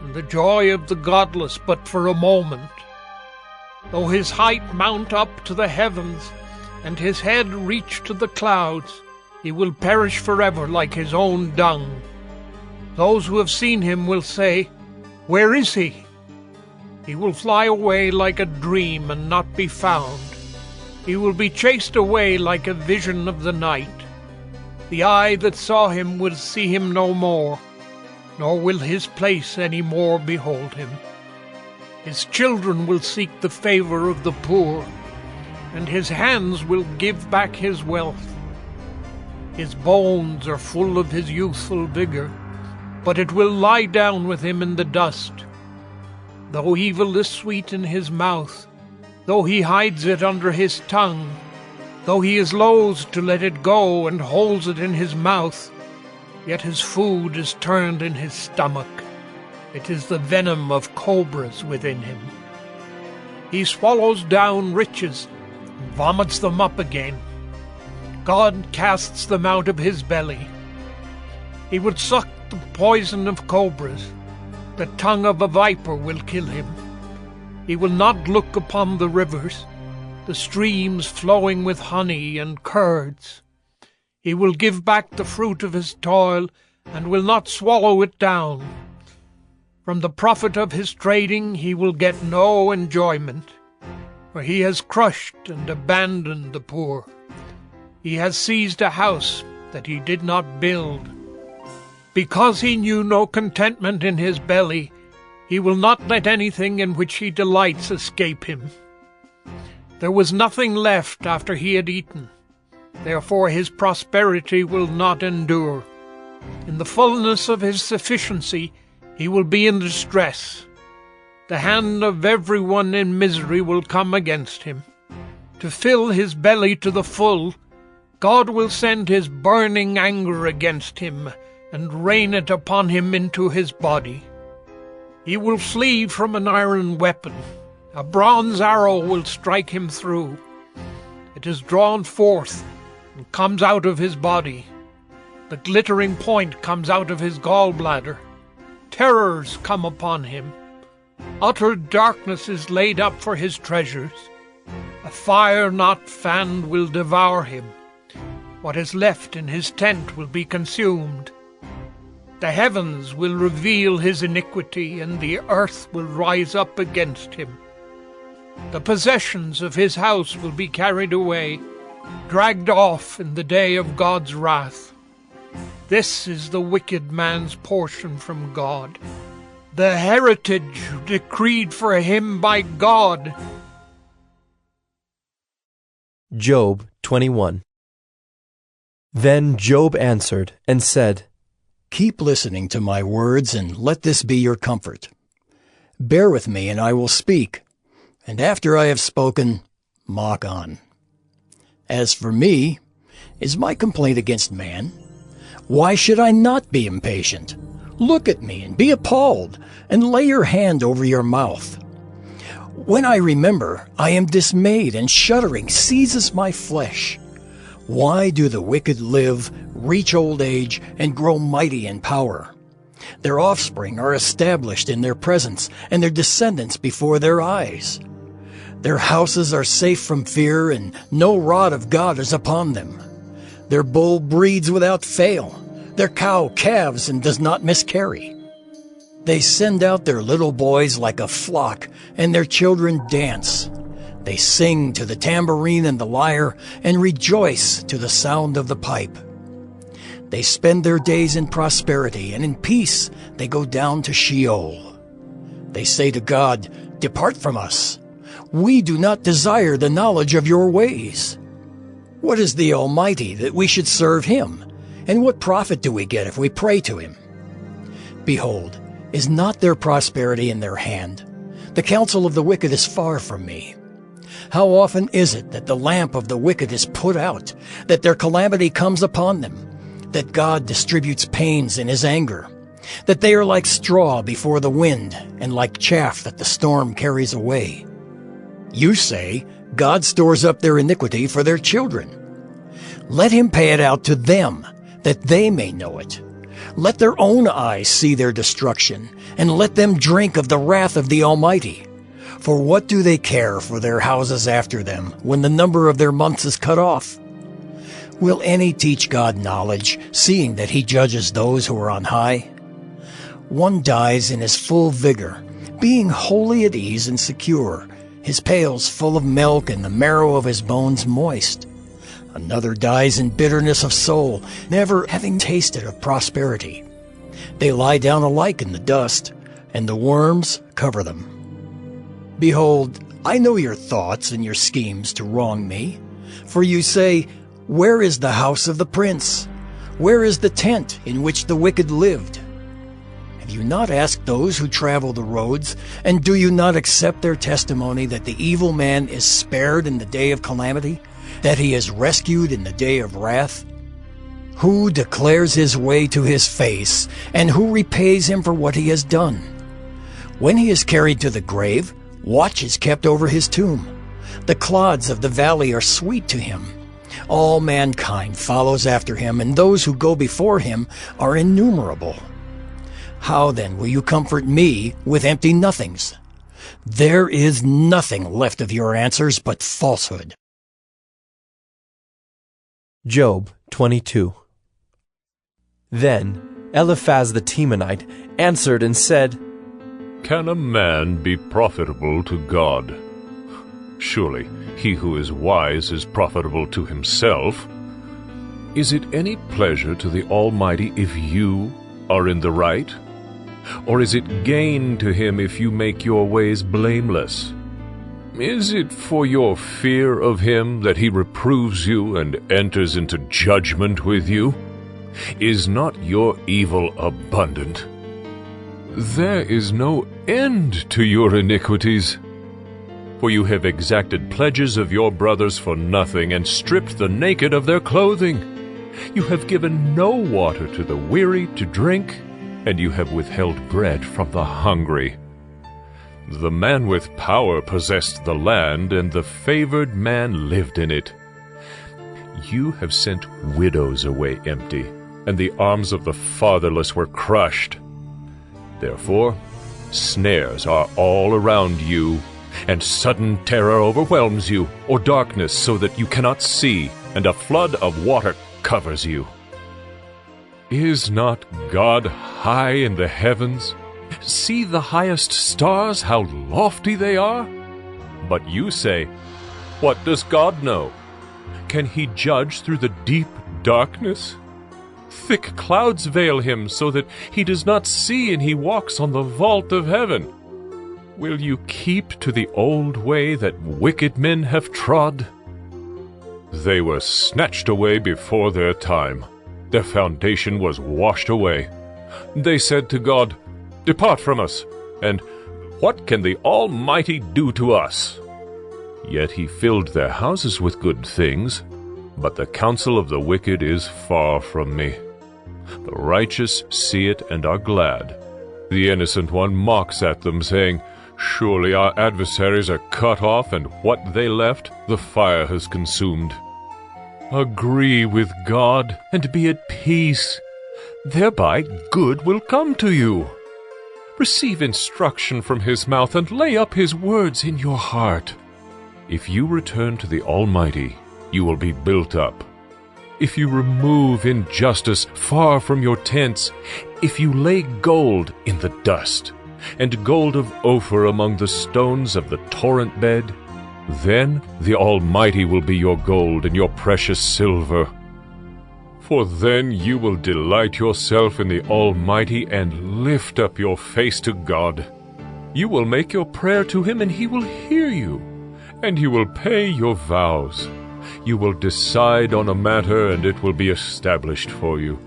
and the joy of the godless but for a moment? Though his height mount up to the heavens, and his head reach to the clouds, he will perish forever like his own dung. Those who have seen him will say, Where is he? He will fly away like a dream and not be found. He will be chased away like a vision of the night. The eye that saw him will see him no more, nor will his place any more behold him. His children will seek the favor of the poor, and his hands will give back his wealth. His bones are full of his youthful vigor, but it will lie down with him in the dust. Though evil is sweet in his mouth, though he hides it under his tongue, though he is loath to let it go and holds it in his mouth, yet his food is turned in his stomach. It is the venom of cobras within him. He swallows down riches and vomits them up again. God casts them out of his belly. He would suck the poison of cobras. The tongue of a viper will kill him. He will not look upon the rivers, the streams flowing with honey and curds. He will give back the fruit of his toil, and will not swallow it down. From the profit of his trading he will get no enjoyment, for he has crushed and abandoned the poor. He has seized a house that he did not build. Because he knew no contentment in his belly, he will not let anything in which he delights escape him. There was nothing left after he had eaten. Therefore his prosperity will not endure. In the fullness of his sufficiency he will be in distress. The hand of everyone in misery will come against him. To fill his belly to the full, God will send his burning anger against him, and rain it upon him into his body. He will flee from an iron weapon. A bronze arrow will strike him through. It is drawn forth and comes out of his body. The glittering point comes out of his gallbladder. Terrors come upon him. Utter darkness is laid up for his treasures. A fire not fanned will devour him. What is left in his tent will be consumed. The heavens will reveal his iniquity, and the earth will rise up against him. The possessions of his house will be carried away, dragged off in the day of God's wrath. This is the wicked man's portion from God, the heritage decreed for him by God. Job 21. Then Job answered and said, Keep listening to my words, and let this be your comfort. Bear with me, and I will speak, and after I have spoken, mock on. As for me, is my complaint against man? Why should I not be impatient? Look at me and be appalled, and lay your hand over your mouth. When I remember, I am dismayed, and shuddering seizes my flesh. Why do the wicked live, reach old age, and grow mighty in power? Their offspring are established in their presence, and their descendants before their eyes. Their houses are safe from fear, and no rod of God is upon them. Their bull breeds without fail. Their cow calves and does not miscarry. They send out their little boys like a flock, and their children dance. They sing to the tambourine and the lyre, and rejoice to the sound of the pipe. They spend their days in prosperity, and in peace they go down to Sheol. They say to God, Depart from us. We do not desire the knowledge of your ways. What is the Almighty that we should serve him? And what profit do we get if we pray to him? Behold, is not their prosperity in their hand? The counsel of the wicked is far from me. How often is it that the lamp of the wicked is put out, that their calamity comes upon them, that God distributes pains in his anger, that they are like straw before the wind, and like chaff that the storm carries away? You say, God stores up their iniquity for their children. Let him pay it out to them, that they may know it. Let their own eyes see their destruction, and let them drink of the wrath of the Almighty. For what do they care for their houses after them, when the number of their months is cut off? Will any teach God knowledge, seeing that he judges those who are on high? One dies in his full vigor, being wholly at ease and secure, his pails full of milk and the marrow of his bones moist. Another dies in bitterness of soul, never having tasted of prosperity. They lie down alike in the dust, and the worms cover them. Behold, I know your thoughts and your schemes to wrong me. For you say, Where is the house of the prince? Where is the tent in which the wicked lived? Have you not asked those who travel the roads, and do you not accept their testimony that the evil man is spared in the day of calamity, that he is rescued in the day of wrath? Who declares his way to his face, and who repays him for what he has done? When he is carried to the grave, watch is kept over his tomb. The clods of the valley are sweet to him. All mankind follows after him, and those who go before him are innumerable. How then will you comfort me with empty nothings? There is nothing left of your answers but falsehood. Job 22. Then Eliphaz the Temanite answered and said, Can a man be profitable to God? Surely he who is wise is profitable to himself. Is it any pleasure to the Almighty if you are in the right? Or is it gain to him if you make your ways blameless? Is it for your fear of him that he reproves you and enters into judgment with you? Is not your evil abundant? There is no end to your iniquities. For you have exacted pledges of your brothers for nothing, and stripped the naked of their clothing. You have given no water to the weary to drink, and you have withheld bread from the hungry. The man with power possessed the land, and the favored man lived in it. You have sent widows away empty, and the arms of the fatherless were crushed. Therefore, snares are all around you, and sudden terror overwhelms you, or darkness so that you cannot see, and a flood of water covers you. Is not God high in the heavens? See the highest stars, how lofty they are? But you say, What does God know? Can he judge through the deep darkness? Thick clouds veil him so that he does not see, and he walks on the vault of heaven. Will you keep to the old way that wicked men have trod? They were snatched away before their time. Their foundation was washed away. They said to God, Depart from us, and what can the Almighty do to us? Yet he filled their houses with good things, but the counsel of the wicked is far from me. The righteous see it and are glad. The innocent one mocks at them, saying, Surely our adversaries are cut off, and what they left the fire has consumed. Agree with God, and be at peace. Thereby good will come to you. Receive instruction from his mouth, and lay up his words in your heart. If you return to the Almighty, you will be built up. If you remove injustice far from your tents, if you lay gold in the dust, and gold of Ophir among the stones of the torrent bed, then the Almighty will be your gold and your precious silver. For then you will delight yourself in the Almighty and lift up your face to God. You will make your prayer to him, and he will hear you, and you will pay your vows. You will decide on a matter, and it will be established for you.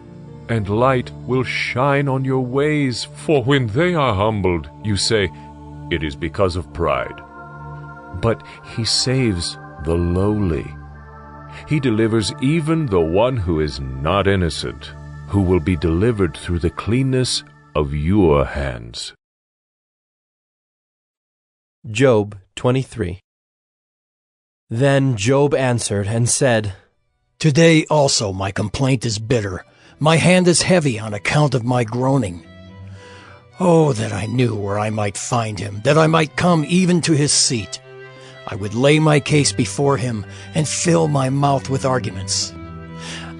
And light will shine on your ways, for when they are humbled, you say, It is because of pride. But he saves the lowly. He delivers even the one who is not innocent, who will be delivered through the cleanness of your hands. Job 23. Then Job answered and said, Today also my complaint is bitter. My hand is heavy on account of my groaning. Oh, that I knew where I might find him, that I might come even to his seat. I would lay my case before him and fill my mouth with arguments.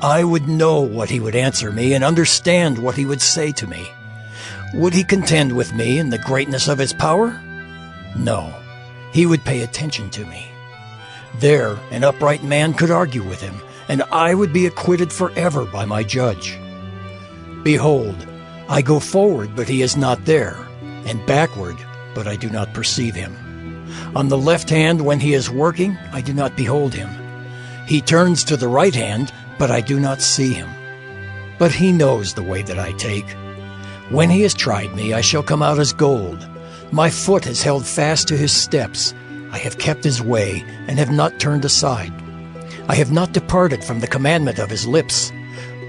I would know what he would answer me and understand what he would say to me. Would he contend with me in the greatness of his power? No, he would pay attention to me. There an upright man could argue with him, and I would be acquitted forever by my judge. Behold, I go forward, but he is not there, and backward, but I do not perceive him. On the left hand, when he is working, I do not behold him. He turns to the right hand, but I do not see him. But he knows the way that I take. When he has tried me, I shall come out as gold. My foot has held fast to his steps. I have kept his way, and have not turned aside. I have not departed from the commandment of his lips.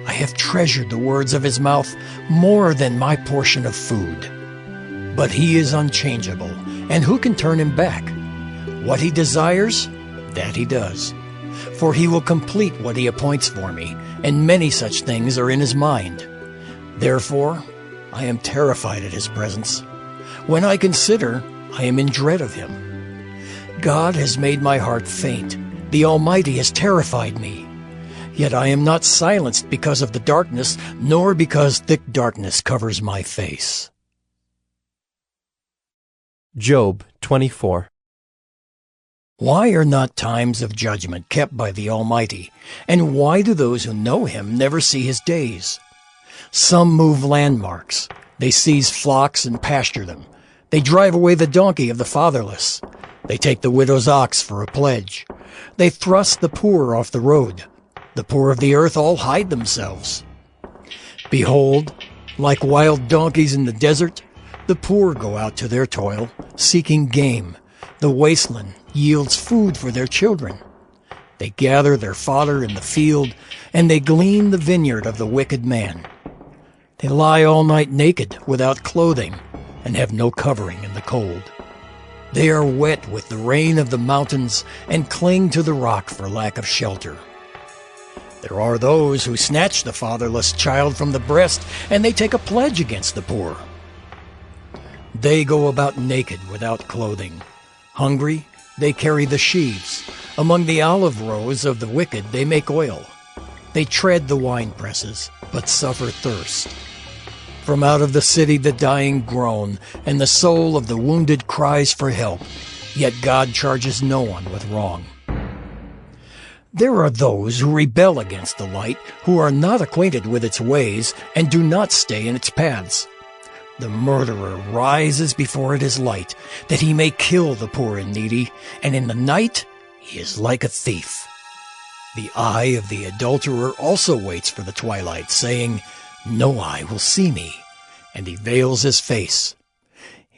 I have treasured the words of his mouth more than my portion of food. But he is unchangeable, and who can turn him back? What he desires, that he does. For he will complete what he appoints for me, and many such things are in his mind. Therefore, I am terrified at his presence. When I consider, I am in dread of him. God has made my heart faint. The Almighty has terrified me. Yet I am not silenced because of the darkness, nor because thick darkness covers my face. Job 24. Why are not times of judgment kept by the Almighty? And why do those who know him never see his days? Some move landmarks. They seize flocks and pasture them. They drive away the donkey of the fatherless. They take the widow's ox for a pledge. They thrust the poor off the road. The poor of the earth all hide themselves. Behold, like wild donkeys in the desert, the poor go out to their toil, seeking game. The wasteland yields food for their children. They gather their fodder in the field, and they glean the vineyard of the wicked man. They lie all night naked, without clothing, and have no covering in the cold. They are wet with the rain of the mountains, and cling to the rock for lack of shelter. There are those who snatch the fatherless child from the breast, and they take a pledge against the poor. They go about naked, without clothing. Hungry, they carry the sheaves. Among the olive rows of the wicked they make oil. They tread the wine presses, but suffer thirst. From out of the city the dying groan, and the soul of the wounded cries for help. Yet God charges no one with wrong. There are those who rebel against the light, who are not acquainted with its ways, and do not stay in its paths. The murderer rises before it is light, that he may kill the poor and needy, and in the night he is like a thief. The eye of the adulterer also waits for the twilight, saying, No eye will see me, and he veils his face.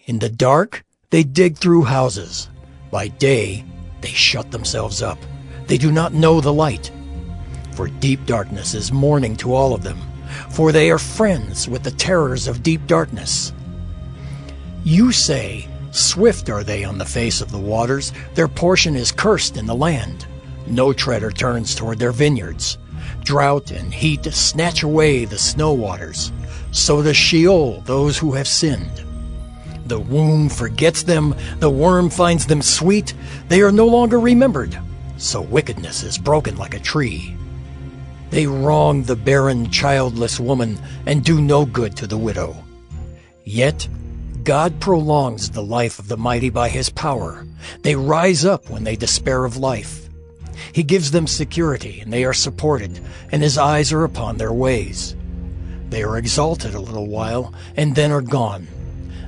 In the dark they dig through houses. By day they shut themselves up. They do not know the light. For deep darkness is morning to all of them, for they are friends with the terrors of deep darkness. You say, Swift are they on the face of the waters, their portion is cursed in the land. No treader turns toward their vineyards. Drought and heat snatch away the snow waters. So does Sheol those who have sinned. The womb forgets them, the worm finds them sweet. They are no longer remembered, so wickedness is broken like a tree. They wrong the barren, childless woman and do no good to the widow. Yet God prolongs the life of the mighty by his power. They rise up when they despair of life. He gives them security, and they are supported, and his eyes are upon their ways. They are exalted a little while, and then are gone.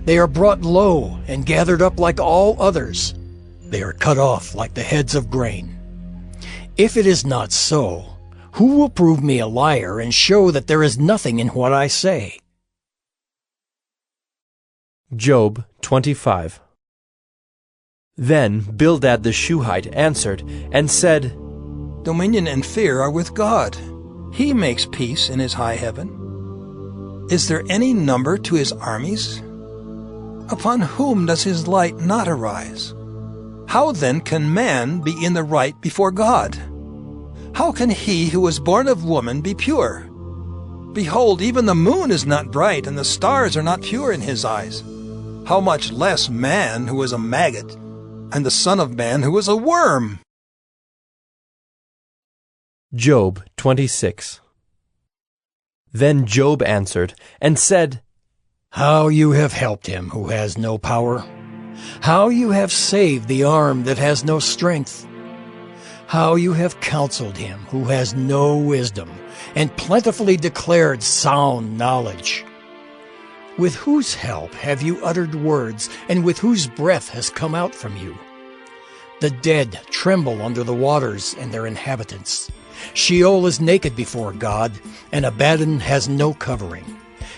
They are brought low and gathered up like all others. They are cut off like the heads of grain. If it is not so, who will prove me a liar and show that there is nothing in what I say? Job 25. Then Bildad the Shuhite answered and said, Dominion and fear are with God. He makes peace in his high heaven. Is there any number to his armies? Upon whom does his light not arise? How then can man be in the right before God? How can he who was born of woman be pure? Behold, even the moon is not bright, and the stars are not pure in his eyes. How much less man who is a maggot, and the son of man who is a worm? Job 26. Then Job answered and said, How you have helped him who has no power. How you have saved the arm that has no strength. How you have counseled him who has no wisdom, and plentifully declared sound knowledge. With whose help have you uttered words, and with whose breath has come out from you? The dead tremble under the waters and their inhabitants. Sheol is naked before God, and Abaddon has no covering.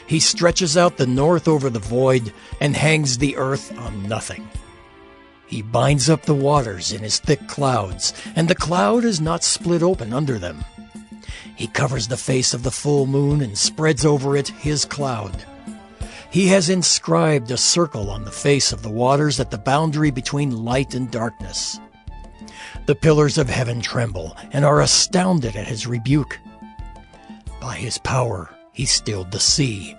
He stretches out the north over the void, and hangs the earth on nothing. He binds up the waters in his thick clouds, and the cloud is not split open under them. He covers the face of the full moon and spreads over it his cloud. He has inscribed a circle on the face of the waters at the boundary between light and darkness. The pillars of heaven tremble and are astounded at his rebuke. By his power he stilled the sea.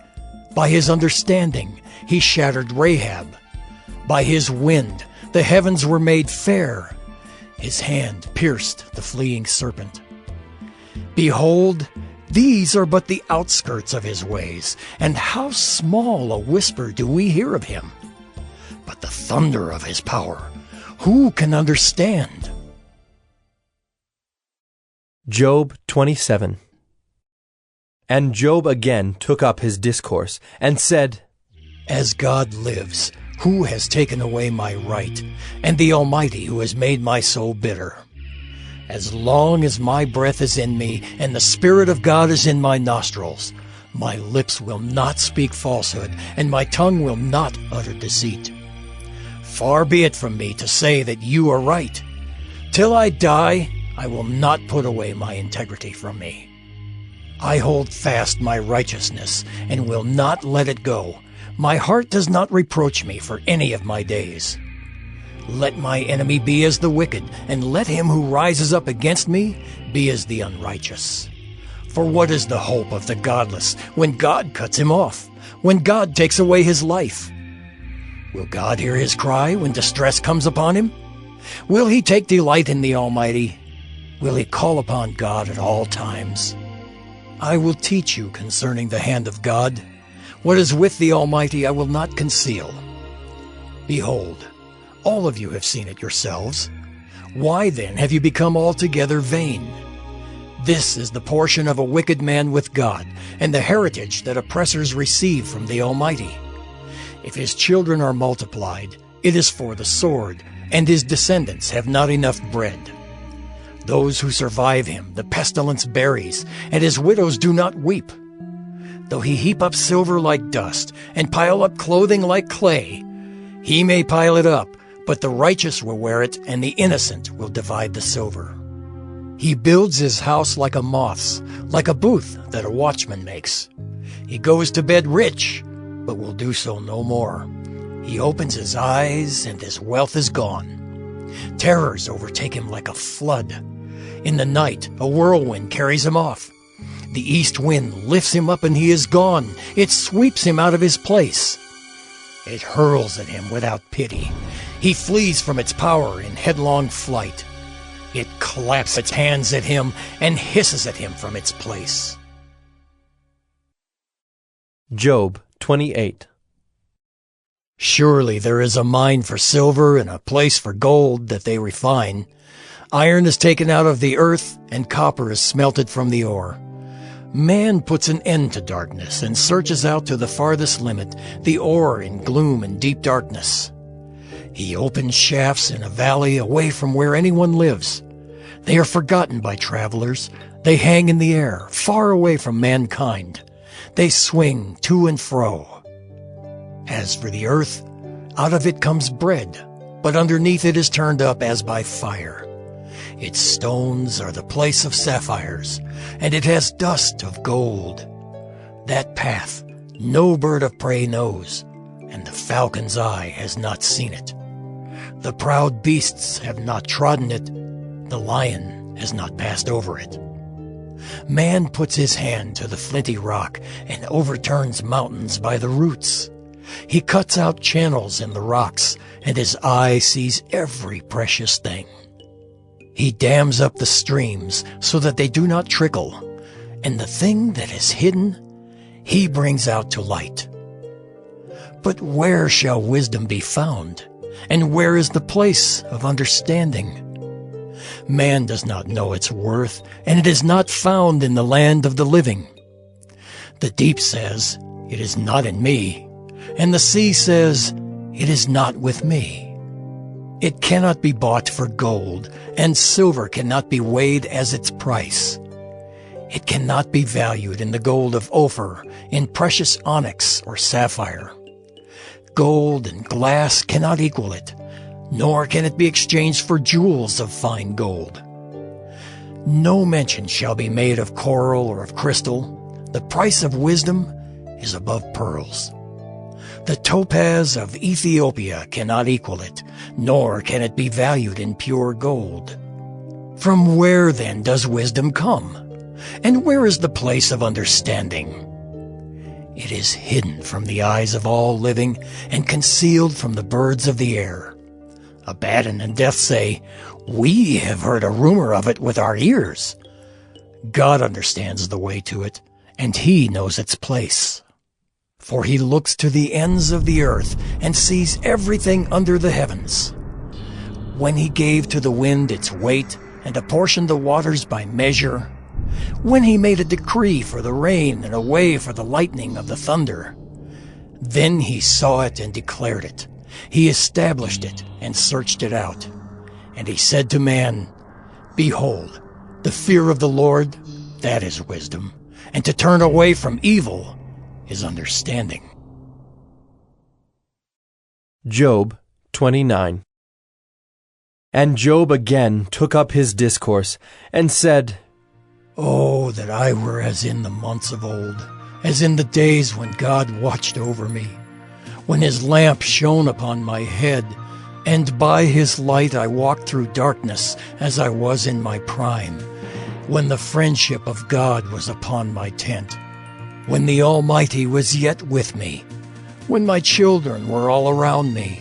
By his understanding he shattered Rahab. By his wind the heavens were made fair. His hand pierced the fleeing serpent. Behold, these are but the outskirts of his ways, and how small a whisper do we hear of him. But the thunder of his power, who can understand? Job 27. And Job again took up his discourse, and said, As God lives, who has taken away my right, and the Almighty who has made my soul bitter? As long as my breath is in me, and the Spirit of God is in my nostrils, my lips will not speak falsehood, and my tongue will not utter deceit. Far be it from me to say that you are right. Till I die, I will not put away my integrity from me. I hold fast my righteousness, and will not let it go. My heart does not reproach me for any of my days. Let my enemy be as the wicked, and let him who rises up against me be as the unrighteous. For what is the hope of the godless when God cuts him off, when God takes away his life? Will God hear his cry when distress comes upon him? Will he take delight in the Almighty? Will he call upon God at all times? I will teach you concerning the hand of God. What is with the Almighty I will not conceal. Behold, all of you have seen it yourselves. Why then have you become altogether vain? This is the portion of a wicked man with God, and the heritage that oppressors receive from the Almighty. If his children are multiplied, it is for the sword, and his descendants have not enough bread. Those who survive him the pestilence buries, and his widows do not weep. Though he heap up silver like dust, and pile up clothing like clay, he may pile it up, but the righteous will wear it, and the innocent will divide the silver. He builds his house like a moth's, like a booth that a watchman makes. He goes to bed rich, but will do so no more. He opens his eyes, and his wealth is gone. Terrors overtake him like a flood. In the night, a whirlwind carries him off. The east wind lifts him up, and he is gone. It sweeps him out of his place. It hurls at him without pity. He flees from its power in headlong flight. It claps its hands at him and hisses at him from its place. Job 28. Surely there is a mine for silver and a place for gold that they refine. Iron is taken out of the earth, and copper is smelted from the ore. Man puts an end to darkness and searches out to the farthest limit the ore in gloom and deep darkness. He opens shafts in a valley away from where anyone lives. They are forgotten by travelers. They hang in the air, far away from mankind. They swing to and fro. As for the earth, out of it comes bread, but underneath it is turned up as by fire. Its stones are the place of sapphires, and it has dust of gold. That path no bird of prey knows, and the falcon's eye has not seen it. The proud beasts have not trodden it, the lion has not passed over it. Man puts his hand to the flinty rock and overturns mountains by the roots. He cuts out channels in the rocks, and his eye sees every precious thing. He dams up the streams so that they do not trickle, and the thing that is hidden he brings out to light. But where shall wisdom be found? And where is the place of understanding? Man does not know its worth, and it is not found in the land of the living. The deep says, "It is not in me," and the sea says, "It is not with me." It cannot be bought for gold, and silver cannot be weighed as its price. It cannot be valued in the gold of Ophir, in precious onyx or sapphire. Gold and glass cannot equal it, nor can it be exchanged for jewels of fine gold. No mention shall be made of coral or of crystal. The price of wisdom is above pearls. The topaz of Ethiopia cannot equal it, nor can it be valued in pure gold. From where then does wisdom come? And where is the place of understanding? It is hidden from the eyes of all living, and concealed from the birds of the air. Abaddon and Death say, "We have heard a rumor of it with our ears." God understands the way to it, and he knows its place. For he looks to the ends of the earth, and sees everything under the heavens. When he gave to the wind its weight, and apportioned the waters by measure, when he made a decree for the rain and a way for the lightning of the thunder, then he saw it and declared it. He established it and searched it out. And he said to man, "Behold, the fear of the Lord, that is wisdom, and to turn away from evil is understanding." Job 29. And Job again took up his discourse, and said, "Oh, that I were as in the months of old, as in the days when God watched over me, when his lamp shone upon my head, and by his light I walked through darkness as I was in my prime, when the friendship of God was upon my tent, when the Almighty was yet with me, when my children were all around me,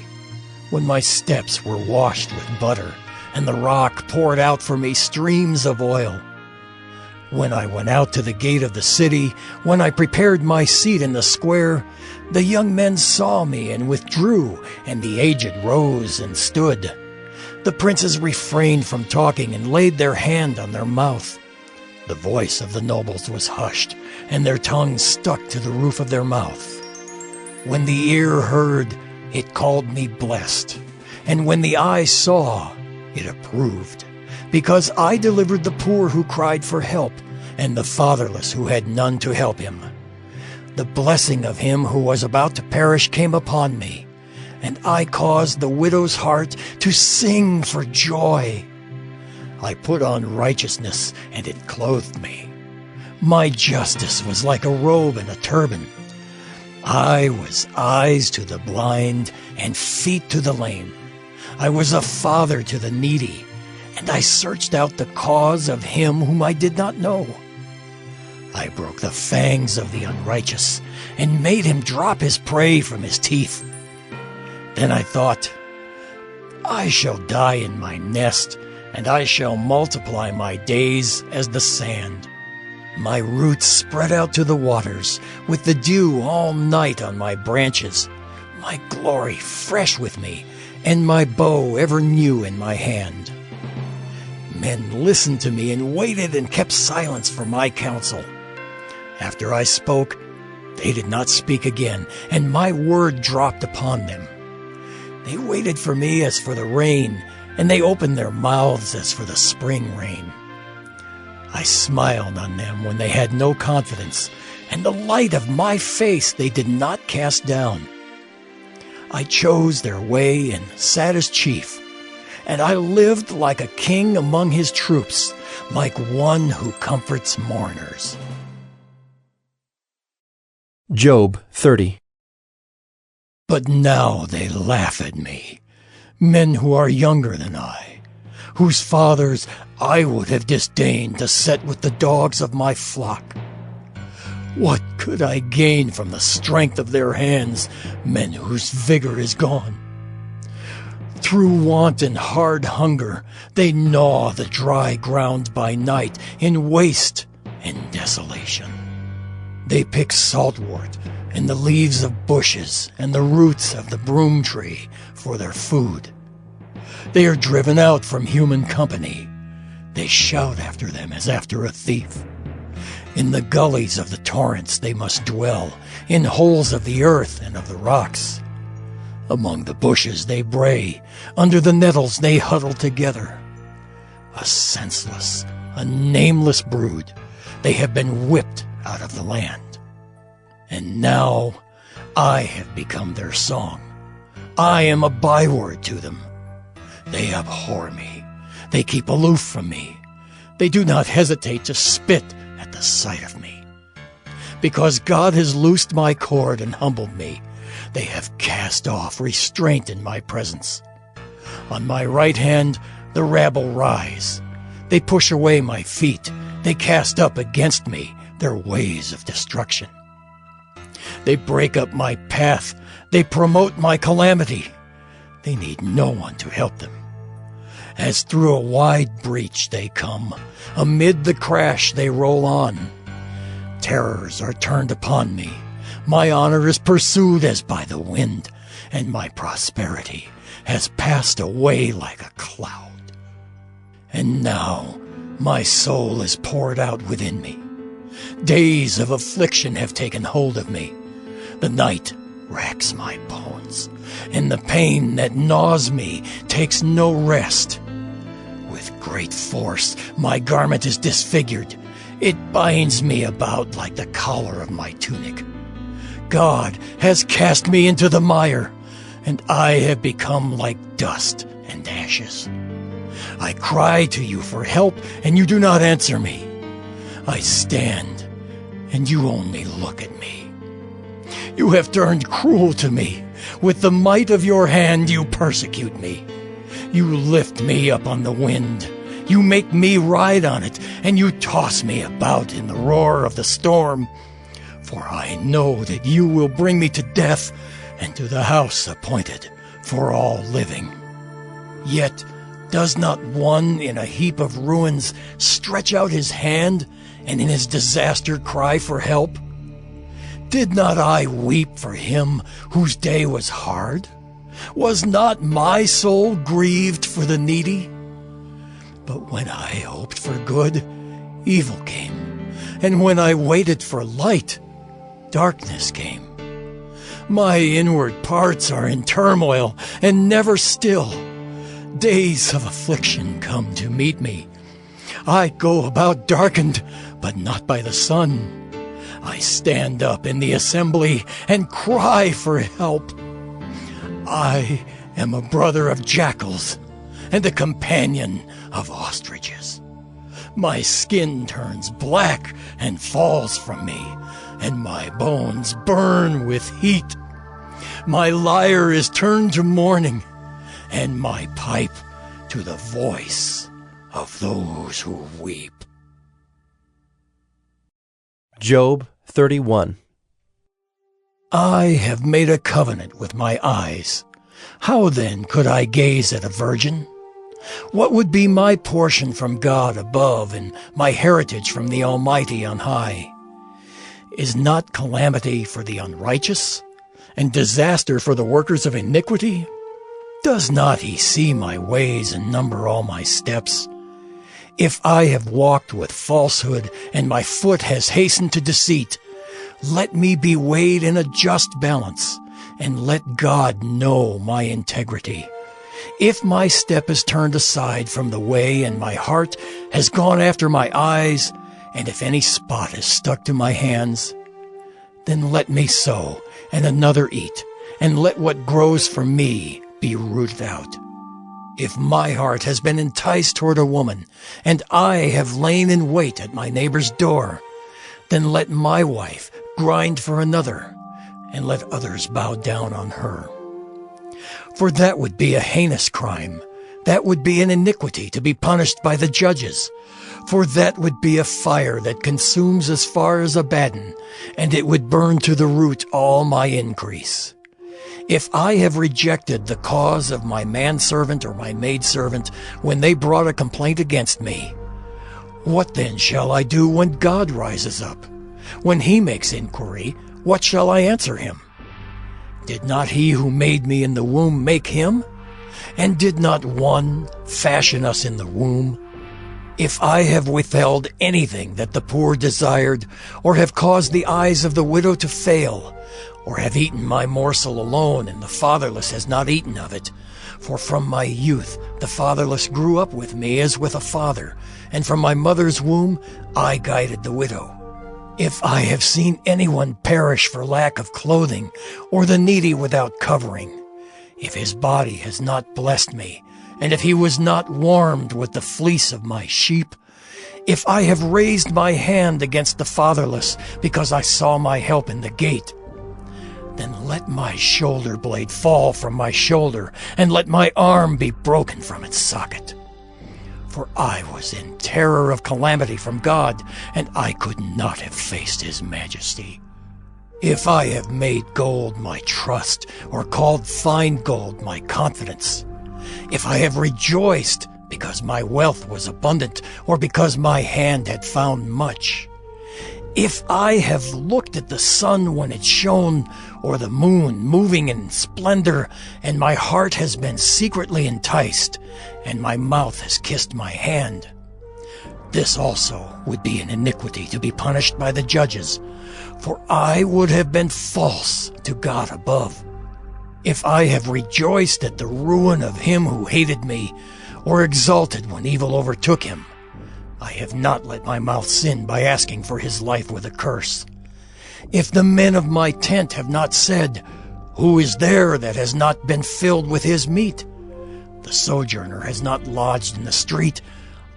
when my steps were washed with butter, and the rock poured out for me streams of oil. When I went out to the gate of the city, when I prepared my seat in the square, the young men saw me and withdrew, and the aged rose and stood. The princes refrained from talking and laid their hand on their mouth. The voice of the nobles was hushed, and their tongues stuck to the roof of their mouth. When the ear heard, it called me blessed, and when the eye saw, it approved. Because I delivered the poor who cried for help, and the fatherless who had none to help him. The blessing of him who was about to perish came upon me, and I caused the widow's heart to sing for joy. I put on righteousness, and it clothed me. My justice was like a robe and a turban. I was eyes to the blind and feet to the lame. I was a father to the needy, and I searched out the cause of him whom I did not know. I broke the fangs of the unrighteous, and made him drop his prey from his teeth. Then I thought, I shall die in my nest, and I shall multiply my days as the sand. My roots spread out to the waters, with the dew all night on my branches, my glory fresh with me, and my bow ever new in my hand. Men listened to me and waited and kept silence for my counsel. After I spoke, they did not speak again, and my word dropped upon them. They waited for me as for the rain, and they opened their mouths as for the spring rain. I smiled on them when they had no confidence, and the light of my face they did not cast down. I chose their way and sat as chief, and I lived like a king among his troops, like one who comforts mourners. Job 30. But now they laugh at me, men who are younger than I, whose fathers I would have disdained to set with the dogs of my flock. What could I gain from the strength of their hands, men whose vigor is gone? Through want and hard hunger, they gnaw the dry ground by night in waste and desolation. They pick saltwort and the leaves of bushes and the roots of the broom tree for their food. They are driven out from human company. They shout after them as after a thief. In the gullies of the torrents they must dwell, in holes of the earth and of the rocks. Among the bushes they bray, under the nettles they huddle together. A senseless, a nameless brood, they have been whipped out of the land. And now I have become their song. I am a byword to them. They abhor me. They keep aloof from me. They do not hesitate to spit at the sight of me. Because God has loosed my cord and humbled me, they have cast off restraint in my presence. On my right hand the rabble rise. They push away my feet. They cast up against me their ways of destruction. They break up my path. They promote my calamity. They need no one to help them. As through a wide breach they come. Amid the crash they roll on. Terrors are turned upon me. My honor is pursued as by the wind, and my prosperity has passed away like a cloud. And now my soul is poured out within me. Days of affliction have taken hold of me. The night racks my bones, and the pain that gnaws me takes no rest. With great force my garment is disfigured. It binds me about like the collar of my tunic. God has cast me into the mire, and I have become like dust and ashes. I cry to you for help, and you do not answer me. I stand, and you only look at me. You have turned cruel to me. With the might of your hand you persecute me. You lift me up on the wind. You make me ride on it, and you toss me about in the roar of the storm. For I know that you will bring me to death and to the house appointed for all living. Yet does not one in a heap of ruins stretch out his hand and in his disaster cry for help? Did not I weep for him whose day was hard? Was not my soul grieved for the needy? But when I hoped for good, evil came, and when I waited for light, darkness came. My inward parts are in turmoil and never still. Days of affliction come to meet me. I go about darkened, but not by the sun. I stand up in the assembly and cry for help. I am a brother of jackals and a companion of ostriches. My skin turns black and falls from me, and my bones burn with heat. My lyre is turned to mourning, and my pipe to the voice of those who weep. Job 31. I have made a covenant with my eyes. How then could I gaze at a virgin? What would be my portion from God above and my heritage from the Almighty on high? Is not calamity for the unrighteous and disaster for the workers of iniquity? Does not he see my ways and number all my steps? If I have walked with falsehood and my foot has hastened to deceit, let me be weighed in a just balance, and let God know my integrity. If my step is turned aside from the way and my heart has gone after my eyes, and if any spot is stuck to my hands, then let me sow and another eat, and let what grows for me be rooted out. If my heart has been enticed toward a woman, and I have lain in wait at my neighbor's door, then let my wife grind for another, and let others bow down on her. For that would be a heinous crime. That would be an iniquity to be punished by the judges. For that would be a fire that consumes as far as Abaddon, and it would burn to the root all my increase. If I have rejected the cause of my manservant or my maidservant when they brought a complaint against me, what then shall I do when God rises up? When he makes inquiry, What shall I answer him? Did not he who made me in the womb make him? And did not one fashion us in the womb? If I have withheld anything that the poor desired, or have caused the eyes of the widow to fail, or have eaten my morsel alone, and the fatherless has not eaten of it, for from my youth the fatherless grew up with me as with a father, and from my mother's womb I guided the widow. If I have seen anyone perish for lack of clothing, or the needy without covering, if his body has not blessed me, and if he was not warmed with the fleece of my sheep, if I have raised my hand against the fatherless because I saw my help in the gate, then let my shoulder blade fall from my shoulder, and let my arm be broken from its socket. For I was in terror of calamity from God, and I could not have faced his majesty. If I have made gold my trust, or called fine gold my confidence, if I have rejoiced because my wealth was abundant, or because my hand had found much, if I have looked at the sun when it shone, or the moon moving in splendor, and my heart has been secretly enticed, and my mouth has kissed my hand, this also would be an iniquity to be punished by the judges, for I would have been false to God above. If I have rejoiced at the ruin of him who hated me, or exulted when evil overtook him, I have not let my mouth sin by asking for his life with a curse. If the men of my tent have not said, "Who is there that has not been filled with his meat?" The sojourner has not lodged in the street.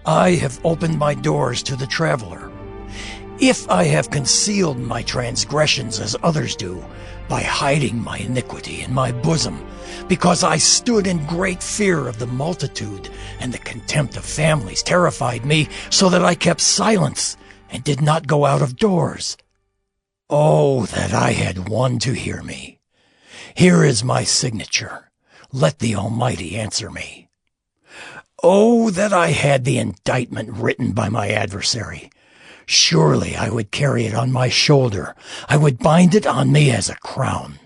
I have opened my doors to the traveler. If I have concealed my transgressions as others do, by hiding my iniquity in my bosom, because I stood in great fear of the multitude, and the contempt of families terrified me, so that I kept silence and did not go out of doors. Oh, that I had one to hear me. Here is my signature. Let the Almighty answer me. Oh, that I had the indictment written by my adversary. Surely I would carry it on my shoulder. I would bind it on me as a crown.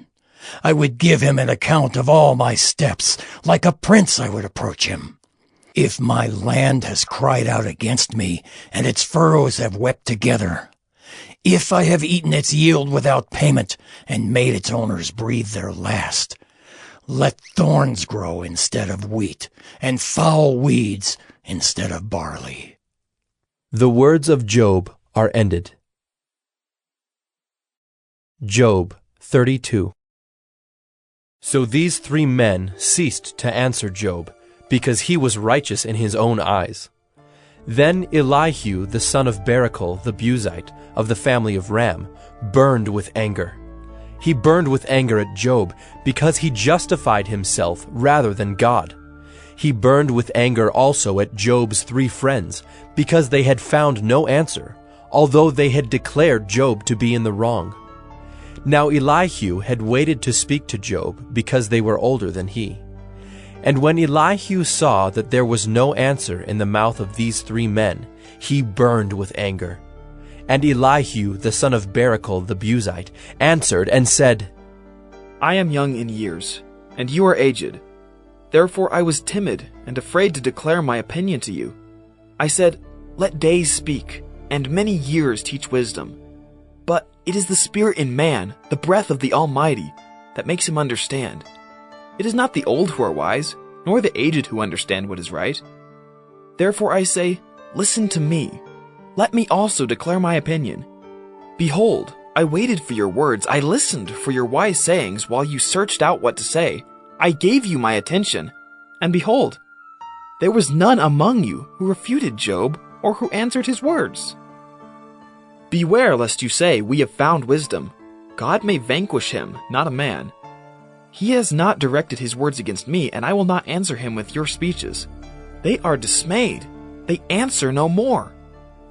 I would give him an account of all my steps. Like a prince I would approach him. If my land has cried out against me, and its furrows have wept together, if I have eaten its yield without payment, and made its owners breathe their last, let thorns grow instead of wheat, and foul weeds instead of barley. The words of Job are ended. Job 32. So these 3 men ceased to answer Job, because he was righteous in his own eyes. Then Elihu the son of Barachel the Buzite, of the family of Ram, burned with anger. He burned with anger at Job, because he justified himself rather than God. He burned with anger also at Job's 3 friends, because they had found no answer, although they had declared Job to be in the wrong. Now Elihu had waited to speak to Job, because they were older than he. And when Elihu saw that there was no answer in the mouth of these 3 men, he burned with anger. And Elihu the son of Barachel the Buzite answered and said, I am young in years, and you are aged. Therefore I was timid and afraid to declare my opinion to you. I said, Let days speak, and many years teach wisdom. But it is the spirit in man, the breath of the Almighty, that makes him understand. It is not the old who are wise, nor the aged who understand what is right. Therefore I say, Listen to me. Let me also declare my opinion. Behold, I waited for your words, I listened for your wise sayings while you searched out what to say. I gave you my attention, and behold, there was none among you who refuted Job or who answered his words. Beware lest you say, We have found wisdom. God may vanquish him, not a man. He has not directed his words against me, and I will not answer him with your speeches. They are dismayed. They answer no more.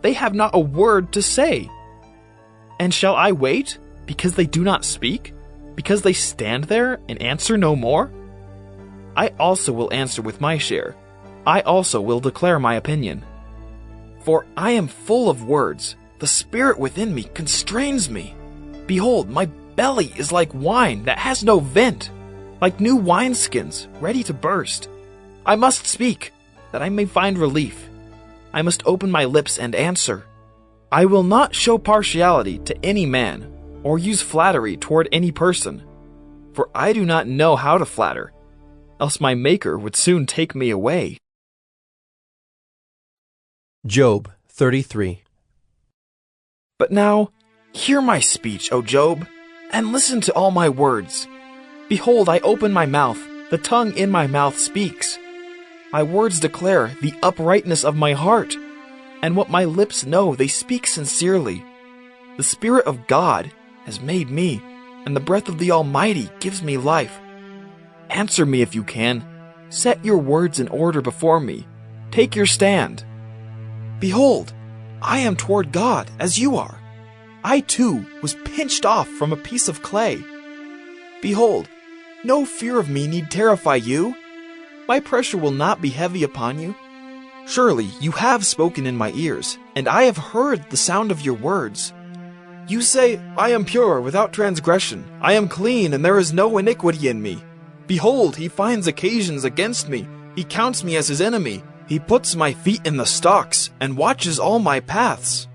They have not a word to say. And shall I wait, because they do not speak? Because they stand there and answer no more? I also will answer with my share. I also will declare my opinion. For I am full of words. The spirit within me constrains me. Behold, my belly is like wine that has no vent, like new wineskins ready to burst. I must speak, that I may find relief. I must open my lips and answer. I will not show partiality to any man, or use flattery toward any person, for I do not know how to flatter, else my Maker would soon take me away. Job 33. But now, hear my speech, O Job, and listen to all my words. Behold, I open my mouth, the tongue in my mouth speaks. My words declare the uprightness of my heart, and what my lips know they speak sincerely. The Spirit of God has made me, and the breath of the Almighty gives me life. Answer me if you can. Set your words in order before me. Take your stand. Behold, I am toward God as you are. I too was pinched off from a piece of clay. Behold, no fear of me need terrify you. My pressure will not be heavy upon you. Surely you have spoken in my ears, and I have heard the sound of your words. You say, I am pure without transgression. I am clean, and there is no iniquity in me. Behold, he finds occasions against me. He counts me as his enemy. He puts my feet in the stocks, and watches all my paths.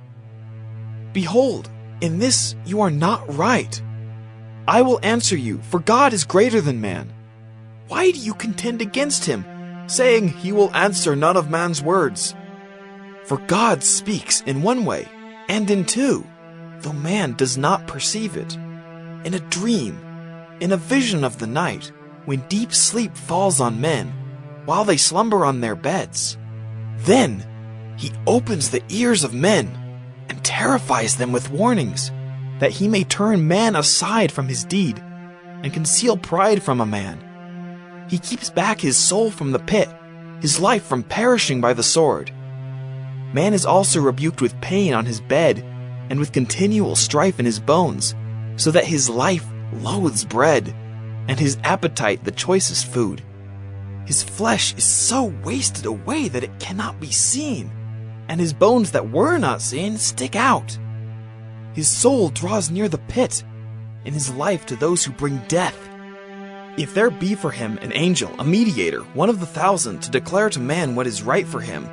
Behold, in this you are not right. I will answer you, for God is greater than man. Why do you contend against him, saying he will answer none of man's words? For God speaks in one way, and in two, though man does not perceive it. In a dream, in a vision of the night, when deep sleep falls on men, while they slumber on their beds. Then he opens the ears of men, and terrifies them with warnings, that he may turn man aside from his deed, and conceal pride from a man. He keeps back his soul from the pit, his life from perishing by the sword. Man is also rebuked with pain on his bed, and with continual strife in his bones, so that his life loathes bread, and his appetite the choicest food. His flesh is so wasted away that it cannot be seen, and his bones that were not seen stick out. His soul draws near the pit, and his life to those who bring death. If there be for him an angel, a mediator, one of the 1,000, to declare to man what is right for him,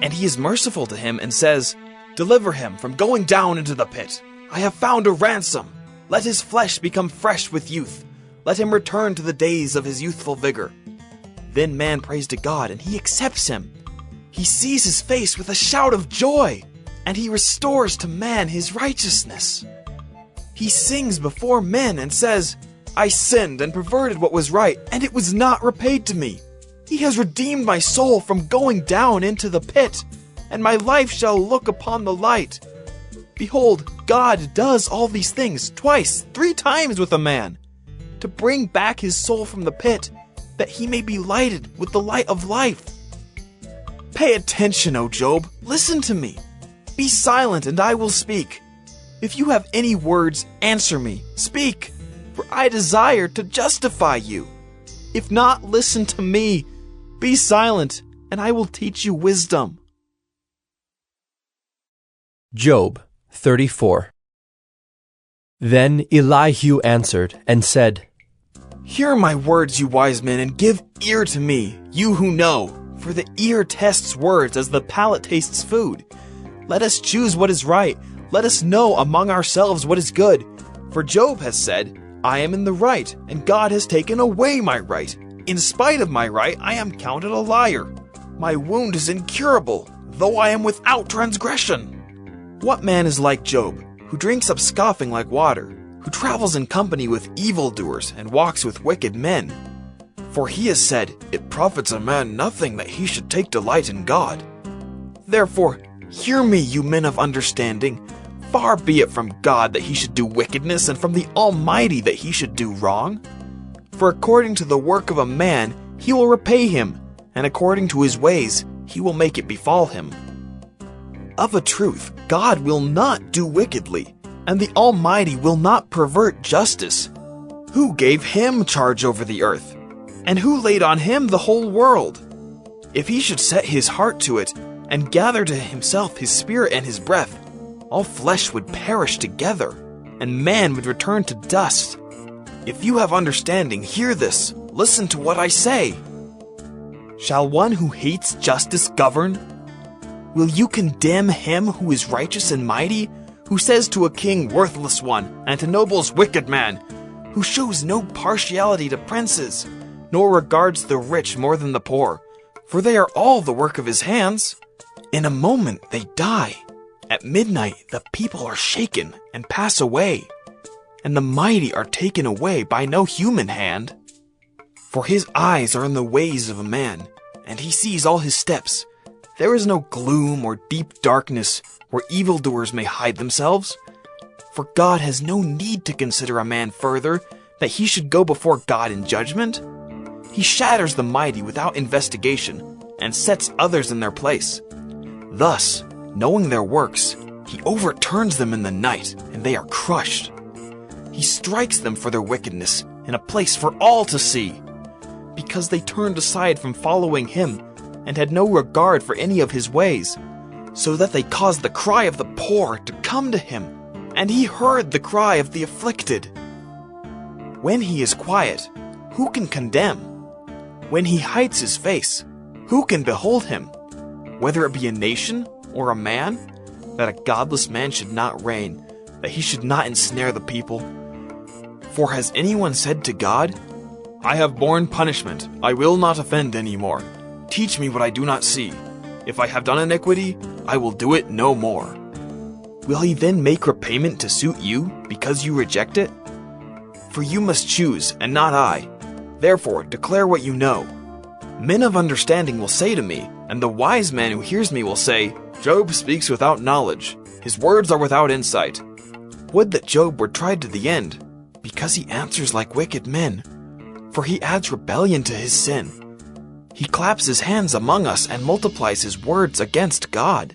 and he is merciful to him and says, Deliver him from going down into the pit. I have found a ransom. Let his flesh become fresh with youth. Let him return to the days of his youthful vigor. Then man prays to God, and he accepts him. He sees his face with a shout of joy, and he restores to man his righteousness. He sings before men and says, I sinned and perverted what was right, and it was not repaid to me. He has redeemed my soul from going down into the pit, and my life shall look upon the light. Behold, God does all these things twice, 3 times with a man, to bring back his soul from the pit, that he may be lighted with the light of life. Pay attention, O Job, listen to me. Be silent, and I will speak. If you have any words, answer me. Speak, for I desire to justify you. If not, listen to me. Be silent, and I will teach you wisdom. Job 34. Then Elihu answered and said, Hear my words, you wise men, and give ear to me, you who know, for the ear tests words as the palate tastes food. Let us choose what is right. Let us know among ourselves what is good. For Job has said, I am in the right, and God has taken away my right. In spite of my right, I am counted a liar. My wound is incurable, though I am without transgression. What man is like Job, who drinks up scoffing like water, who travels in company with evildoers and walks with wicked men? For he has said, It profits a man nothing that he should take delight in God. Therefore, hear me, you men of understanding. Far be it from God that he should do wickedness, and from the Almighty that he should do wrong. For according to the work of a man, he will repay him, and according to his ways, he will make it befall him. Of a truth, God will not do wickedly, and the Almighty will not pervert justice. Who gave him charge over the earth? And who laid on him the whole world? If he should set his heart to it, and gather to himself his spirit and his breath, all flesh would perish together. and man would return to dust. If you have understanding, hear this. Listen to what I say. Shall one who hates justice govern? Will you condemn him who is righteous and mighty, who says to a king, worthless one, and to nobles, wicked man, who shows no partiality to princes, nor regards the rich more than the poor, for they are all the work of his hands? In a moment they die. At midnight the people are shaken and pass away, and the mighty are taken away by no human hand. For his eyes are in the ways of a man, and he sees all his steps. There is no gloom or deep darkness where evildoers may hide themselves. For God has no need to consider a man further, that he should go before God in judgment. He shatters the mighty without investigation, and sets others in their place. Thus, knowing their works, he overturns them in the night, and they are crushed. He strikes them for their wickedness in a place for all to see, because they turned aside from following him, and had no regard for any of his ways, so that they caused the cry of the poor to come to him, and he heard the cry of the afflicted. When he is quiet, who can condemn? When he hides his face, who can behold him? Whether it be a nation or a man, that a godless man should not reign, that he should not ensnare the people. For has anyone said to God, I have borne punishment, I will not offend any more. Teach me what I do not see. If I have done iniquity, I will do it no more. Will he then make repayment to suit you, because you reject it? For you must choose, and not I. Therefore, declare what you know. Men of understanding will say to me, and the wise man who hears me will say, Job speaks without knowledge. His words are without insight. Would that Job were tried to the end, because he answers like wicked men. For he adds rebellion to his sin. He claps his hands among us and multiplies his words against God.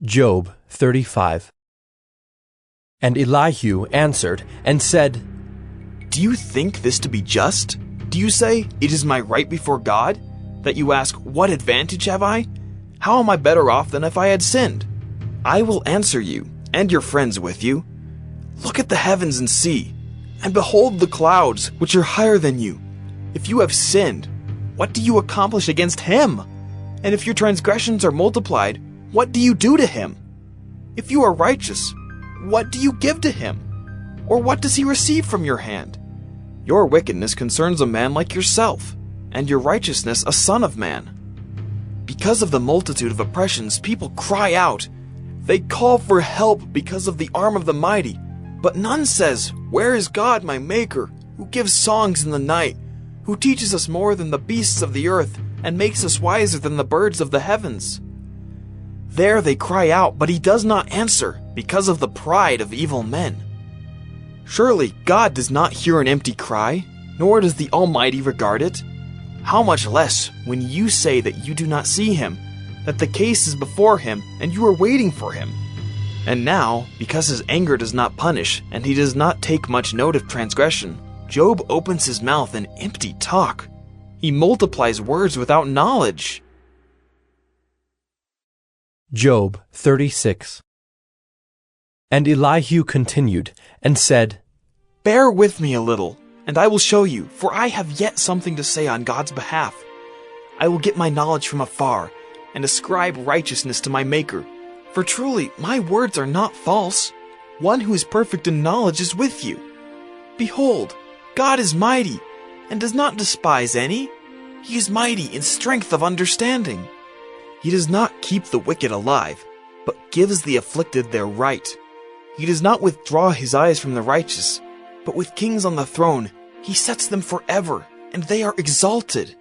Job 35. And Elihu answered and said, Do you think this to be just? Do you say, it is my right before God? That you ask, what advantage have I? How am I better off than if I had sinned? I will answer you, and your friends with you. Look at the heavens and see, and behold the clouds, which are higher than you. If you have sinned, what do you accomplish against him? And if your transgressions are multiplied, what do you do to him? If you are righteous, what do you give to him? Or what does he receive from your hand? Your wickedness concerns a man like yourself, and your righteousness a son of man. Because of the multitude of oppressions, people cry out. They call for help because of the arm of the mighty. But none says, Where is God, my Maker, who gives songs in the night, who teaches us more than the beasts of the earth, and makes us wiser than the birds of the heavens? There they cry out, but he does not answer, because of the pride of evil men. Surely God does not hear an empty cry, nor does the Almighty regard it. How much less when you say that you do not see him, that the case is before him, and you are waiting for him. And now, because his anger does not punish, and he does not take much note of transgression, Job opens his mouth in empty talk. He multiplies words without knowledge. Job 36. And Elihu continued and said, Bear with me a little, and I will show you, for I have yet something to say on God's behalf. I will get my knowledge from afar, and ascribe righteousness to my Maker. For truly, my words are not false. One who is perfect in knowledge is with you. Behold, God is mighty, and does not despise any. He is mighty in strength of understanding. He does not keep the wicked alive, but gives the afflicted their right. He does not withdraw his eyes from the righteous, but with kings on the throne, he sets them forever, and they are exalted.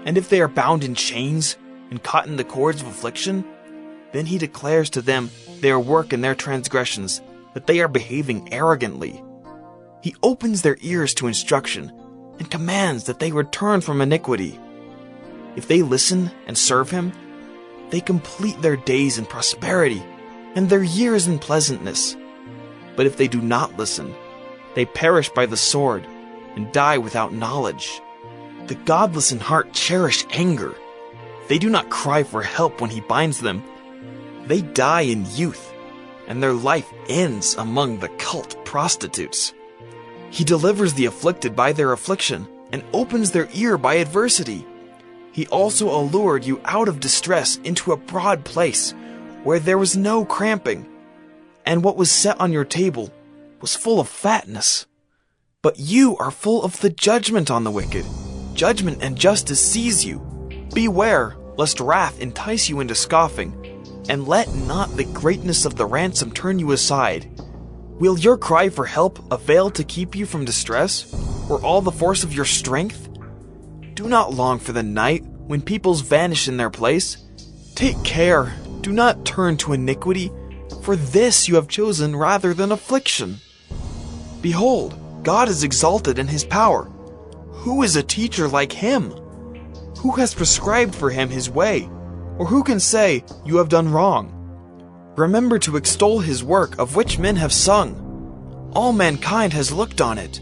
And if they are bound in chains, and caught in the cords of affliction, then he declares to them their work and their transgressions, that they are behaving arrogantly. He opens their ears to instruction, and commands that they return from iniquity. If they listen and serve him, they complete their days in prosperity, and their years in pleasantness. But if they do not listen, they perish by the sword, and die without knowledge. The godless in heart cherish anger. They do not cry for help when he binds them. They die in youth. and their life ends among the cult prostitutes. He delivers the afflicted by their affliction and opens their ear by adversity. He also allured you out of distress into a broad place where there was no cramping, and what was set on your table was full of fatness. But you are full of the judgment on the wicked. Judgment and justice seize you. Beware, lest wrath entice you into scoffing, and let not the greatness of the ransom turn you aside. Will your cry for help avail to keep you from distress, or all the force of your strength? Do not long for the night when peoples vanish in their place. Take care, do not turn to iniquity, for this you have chosen rather than affliction. Behold, God is exalted in his power. Who is a teacher like him? Who has prescribed for him his way? Or who can say, you have done wrong? Remember to extol his work of which men have sung. All mankind has looked on it.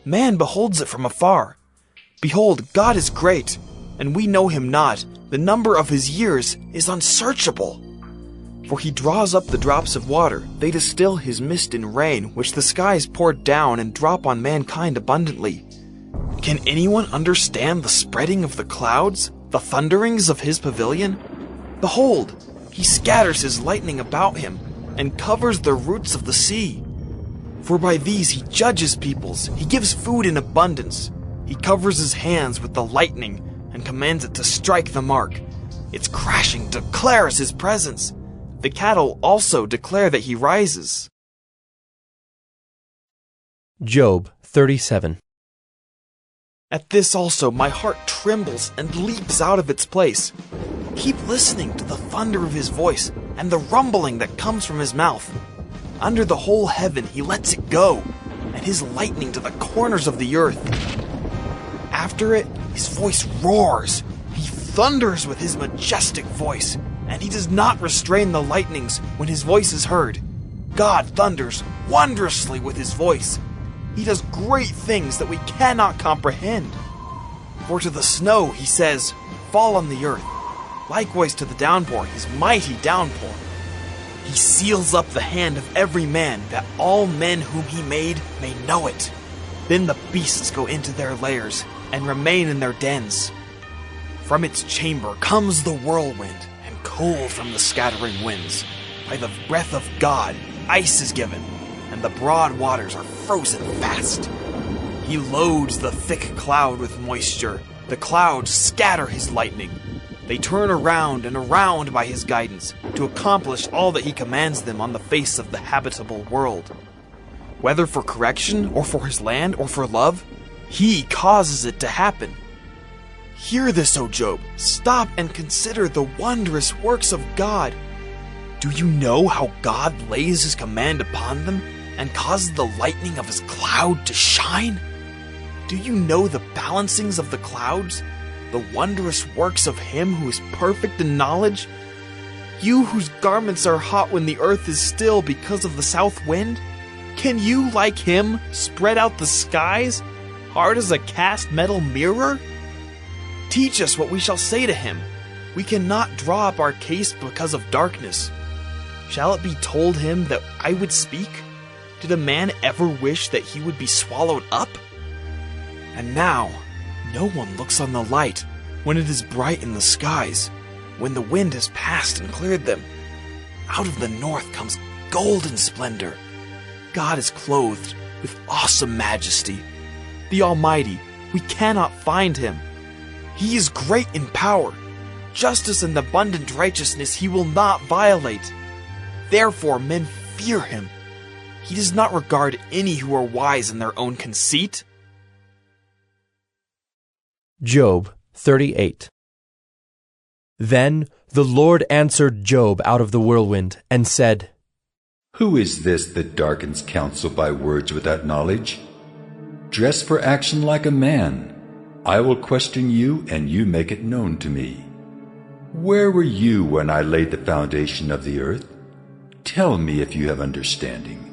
Man beholds it from afar. Behold, God is great, and we know him not. The number of his years is unsearchable. For he draws up the drops of water, they distill his mist in rain, which the skies pour down and drop on mankind abundantly. Can anyone understand the spreading of the clouds, the thunderings of his pavilion? Behold, he scatters his lightning about him, and covers the roots of the sea. For by these he judges peoples, he gives food in abundance. He covers his hands with the lightning, and commands it to strike the mark. Its crashing declares his presence. The cattle also declare that he rises. Job 37. At this also my heart trembles and leaps out of its place. Keep listening to the thunder of his voice and the rumbling that comes from his mouth. Under the whole heaven he lets it go, and his lightning to the corners of the earth. After it, his voice roars. He thunders with his majestic voice, and he does not restrain the lightnings when his voice is heard. God thunders wondrously with his voice. He does great things that we cannot comprehend. For to the snow he says, fall on the earth. Likewise to the downpour, his mighty downpour. He seals up the hand of every man, that all men whom he made may know it. Then the beasts go into their lairs, and remain in their dens. From its chamber comes the whirlwind, and cold from the scattering winds. By the breath of God, ice is given, and the broad waters are frozen fast. He loads the thick cloud with moisture. The clouds scatter his lightning. They turn around and around by his guidance, to accomplish all that he commands them on the face of the habitable world. Whether for correction, or for his land, or for love, he causes it to happen. Hear this, O Job. Stop and consider the wondrous works of God. Do you know how God lays his command upon them, and causes the lightning of his cloud to shine? Do you know the balancings of the clouds, the wondrous works of him who is perfect in knowledge? You whose garments are hot when the earth is still because of the south wind? Can you, like him, spread out the skies, hard as a cast metal mirror? Teach us what we shall say to him. We cannot draw up our case because of darkness. Shall it be told him that I would speak? Did a man ever wish that he would be swallowed up? And now, no one looks on the light when it is bright in the skies, when the wind has passed and cleared them. Out of the north comes golden splendor. God is clothed with awesome majesty. The Almighty, we cannot find him. He is great in power. Justice and abundant righteousness he will not violate. Therefore men fear him. He does not regard any who are wise in their own conceit. Job 38. Then the Lord answered Job out of the whirlwind, and said, Who is this that darkens counsel by words without knowledge? Dress for action like a man. I will question you, and you make it known to me. Where were you when I laid the foundation of the earth? Tell me if you have understanding.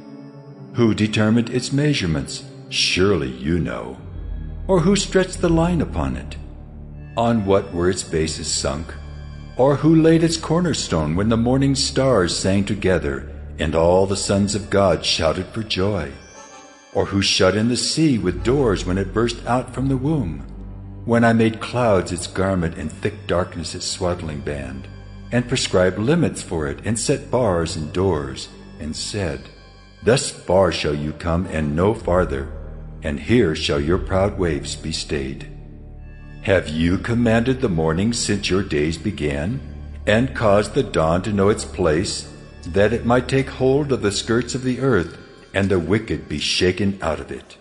Who determined its measurements? Surely you know. Or who stretched the line upon it? On what were its bases sunk? Or who laid its cornerstone when the morning stars sang together, and all the sons of God shouted for joy? Or who shut in the sea with doors when it burst out from the womb? When I made clouds its garment and thick darkness its swaddling band, and prescribed limits for it, and set bars and doors, and said, Thus far shall you come, and no farther, and here shall your proud waves be stayed. Have you commanded the morning since your days began, and caused the dawn to know its place, that it might take hold of the skirts of the earth, and the wicked be shaken out of it?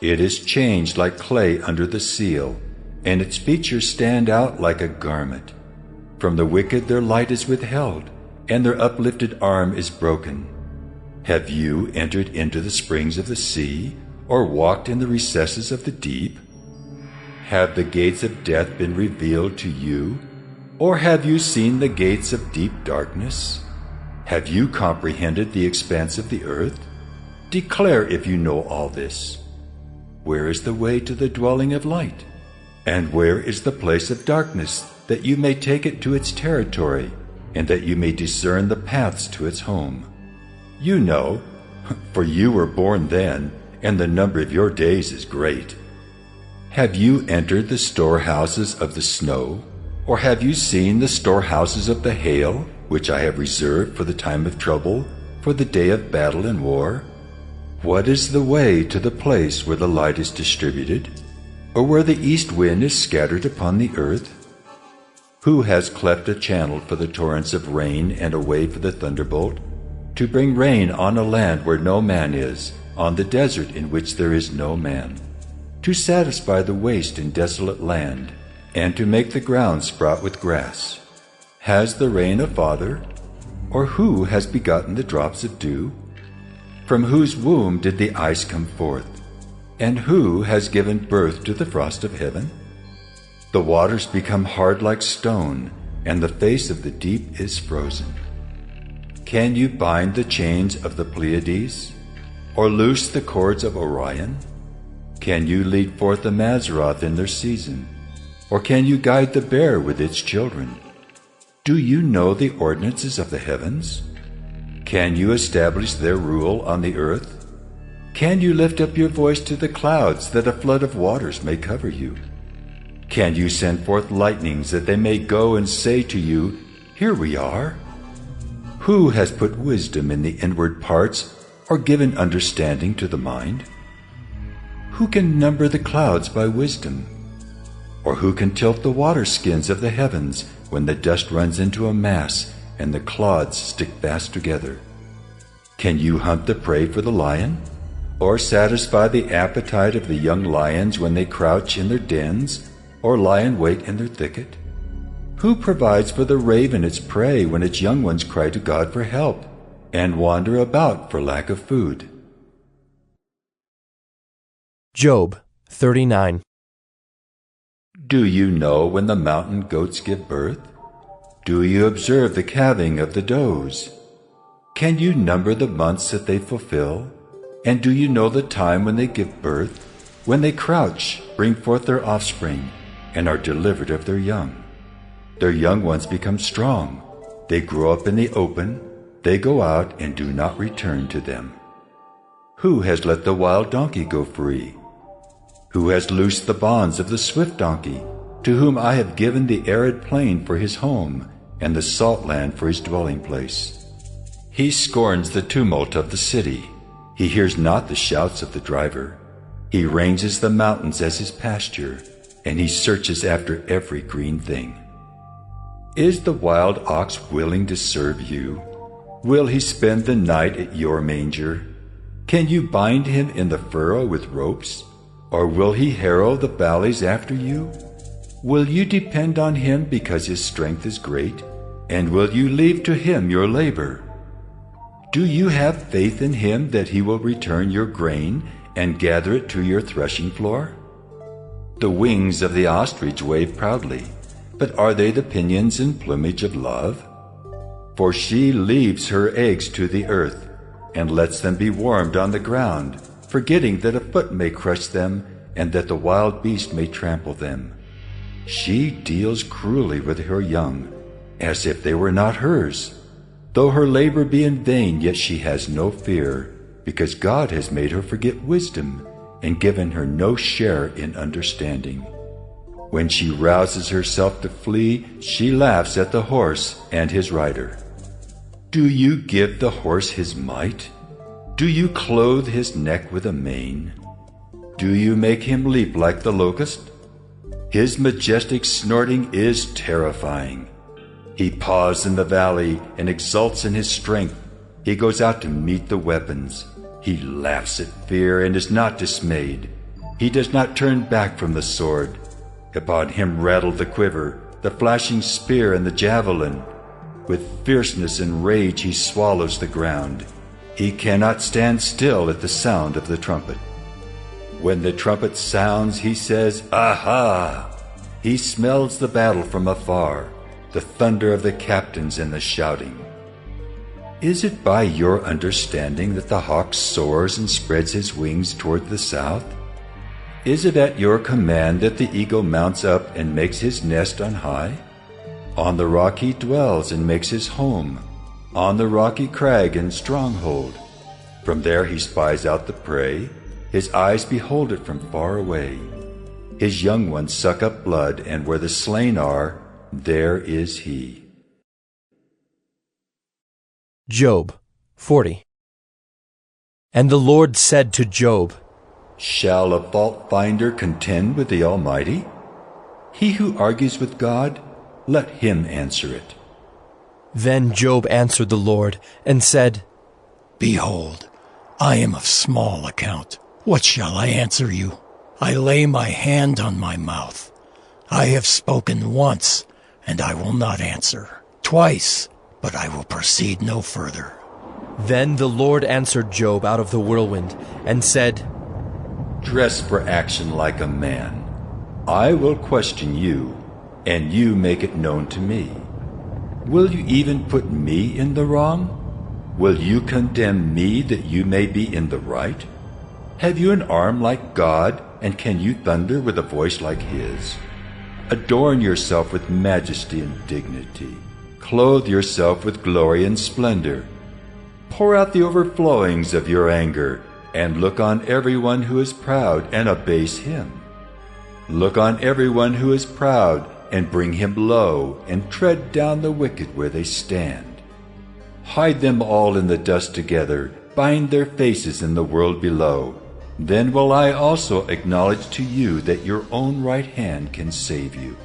It is changed like clay under the seal, and its features stand out like a garment. From the wicked their light is withheld, and their uplifted arm is broken. Have you entered into the springs of the sea, or walked in the recesses of the deep? Have the gates of death been revealed to you, or have you seen the gates of deep darkness? Have you comprehended the expanse of the earth? Declare if you know all this. Where is the way to the dwelling of light? And where is the place of darkness, that you may take it to its territory, and that you may discern the paths to its home? You know, for you were born then, and the number of your days is great. Have you entered the storehouses of the snow, or have you seen the storehouses of the hail, which I have reserved for the time of trouble, for the day of battle and war? What is the way to the place where the light is distributed, or where the east wind is scattered upon the earth? Who has cleft a channel for the torrents of rain, and a way for the thunderbolt, to bring rain on a land where no man is, on the desert in which there is no man, to satisfy the waste and desolate land, and to make the ground sprout with grass? Has the rain a father? Or who has begotten the drops of dew? From whose womb did the ice come forth? And who has given birth to the frost of heaven? The waters become hard like stone, and the face of the deep is frozen. Can you bind the chains of the Pleiades, or loose the cords of Orion? Can you lead forth the Mazzaroth in their season, or can you guide the bear with its children? Do you know the ordinances of the heavens? Can you establish their rule on the earth? Can you lift up your voice to the clouds, that a flood of waters may cover you? Can you send forth lightnings, that they may go and say to you, Here we are? Who has put wisdom in the inward parts, or given understanding to the mind? Who can number the clouds by wisdom? Or who can tilt the water skins of the heavens, when the dust runs into a mass, and the clods stick fast together? Can you hunt the prey for the lion, or satisfy the appetite of the young lions when they crouch in their dens, or lie in wait in their thicket? Who provides for the raven its prey when its young ones cry to God for help, and wander about for lack of food? Job 39. Do you know when the mountain goats give birth? Do you observe the calving of the does? Can you number the months that they fulfill? And do you know the time when they give birth? When they crouch, bring forth their offspring, and are delivered of their young. Their young ones become strong. They grow up in the open. They go out and do not return to them. Who has let the wild donkey go free? Who has loosed the bonds of the swift donkey, to whom I have given the arid plain for his home, and the salt land for his dwelling place? He scorns the tumult of the city. He hears not the shouts of the driver. He ranges the mountains as his pasture, and he searches after every green thing. Is the wild ox willing to serve you? Will he spend the night at your manger? Can you bind him in the furrow with ropes? Or will he harrow the valleys after you? Will you depend on him because his strength is great? And will you leave to him your labor? Do you have faith in him that he will return your grain and gather it to your threshing floor? The wings of the ostrich wave proudly, but are they the pinions and plumage of love? For she leaves her eggs to the earth, and lets them be warmed on the ground, forgetting that a foot may crush them, and that the wild beast may trample them. She deals cruelly with her young, as if they were not hers. Though her labor be in vain, yet she has no fear, because God has made her forget wisdom and given her no share in understanding. When she rouses herself to flee, she laughs at the horse and his rider. Do you give the horse his might? Do you clothe his neck with a mane? Do you make him leap like the locust? His majestic snorting is terrifying. He paws in the valley and exults in his strength. He goes out to meet the weapons. He laughs at fear and is not dismayed. He does not turn back from the sword. Upon him rattle the quiver, the flashing spear and the javelin. With fierceness and rage he swallows the ground. He cannot stand still at the sound of the trumpet. When the trumpet sounds, he says, "Aha!" He smells the battle from afar, the thunder of the captains and the shouting. Is it by your understanding that the hawk soars and spreads his wings toward the south? Is it at your command that the eagle mounts up and makes his nest on high? On the rock he dwells and makes his home, on the rocky crag and stronghold. From there he spies out the prey. His eyes behold it from far away. His young ones suck up blood, and where the slain are, there is he. Job 40. And the Lord said to Job, Shall a fault finder contend with the Almighty? He who argues with God, let him answer it. Then Job answered the Lord and said, Behold, I am of small account. What shall I answer you? I lay my hand on my mouth. I have spoken once, and I will not answer. Twice, but I will proceed no further. Then the Lord answered Job out of the whirlwind and said, Dress for action like a man. I will question you, and you make it known to me. Will you even put me in the wrong? Will you condemn me that you may be in the right? Have you an arm like God, and can you thunder with a voice like his? Adorn yourself with majesty and dignity. Clothe yourself with glory and splendor. Pour out the overflowings of your anger, and look on everyone who is proud and abase him. Look on everyone who is proud, and bring him low, and tread down the wicked where they stand. Hide them all in the dust together, bind their faces in the world below. Then will I also acknowledge to you that your own right hand can save you.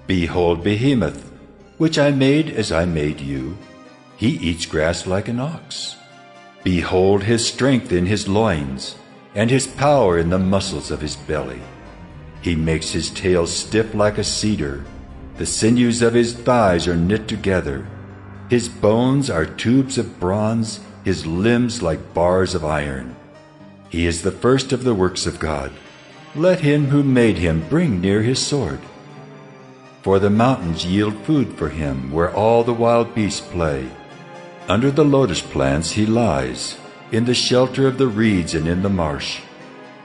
Behold Behemoth, which I made as I made you. He eats grass like an ox. Behold his strength in his loins, and his power in the muscles of his belly. He makes his tail stiff like a cedar. The sinews of his thighs are knit together. His bones are tubes of bronze, his limbs like bars of iron. He is the first of the works of God. Let him who made him bring near his sword. For the mountains yield food for him, where all the wild beasts play. Under the lotus plants he lies, in the shelter of the reeds and in the marsh.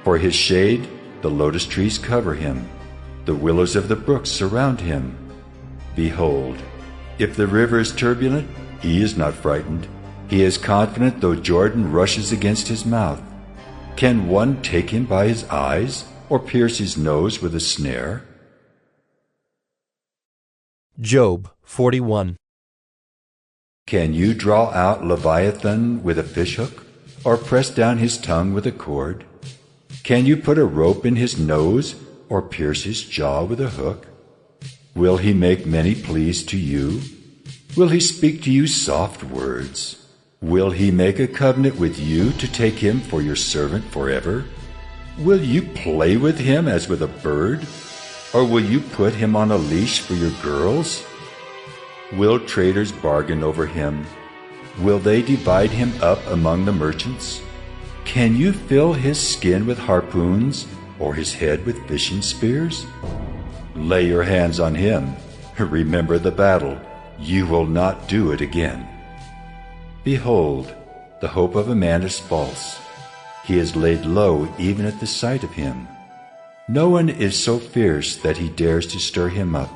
For his shade, the lotus trees cover him. The willows of the brooks surround him. Behold, if the river is turbulent, he is not frightened. He is confident though Jordan rushes against his mouth. Can one take him by his eyes, or pierce his nose with a snare? Job 41. Can you draw out Leviathan with a fishhook, or press down his tongue with a cord? Can you put a rope in his nose, or pierce his jaw with a hook? Will he make many pleas to you? Will he speak to you soft words? Will he make a covenant with you to take him for your servant forever? Will you play with him as with a bird? Or will you put him on a leash for your girls? Will traders bargain over him? Will they divide him up among the merchants? Can you fill his skin with harpoons, or his head with fishing spears? Lay your hands on him. Remember the battle. You will not do it again. Behold, the hope of a man is false. He is laid low even at the sight of him. No one is so fierce that he dares to stir him up.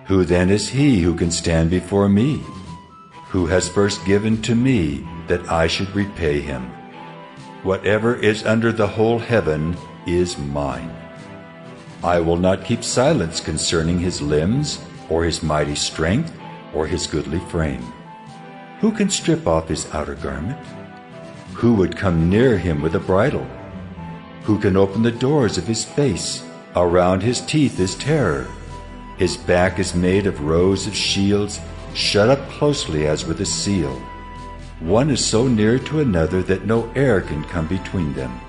Who then is he who can stand before me? who has first given to me that I should repay him. Whatever is under the whole heaven is mine. I will not keep silence concerning his limbs, or his mighty strength, or his goodly frame. Who can strip off his outer garment? Who would come near him with a bridle? Who can open the doors of his face? Around his teeth is terror. His back is made of rows of shields, shut up closely as with a seal. One is so near to another that no air can come between them.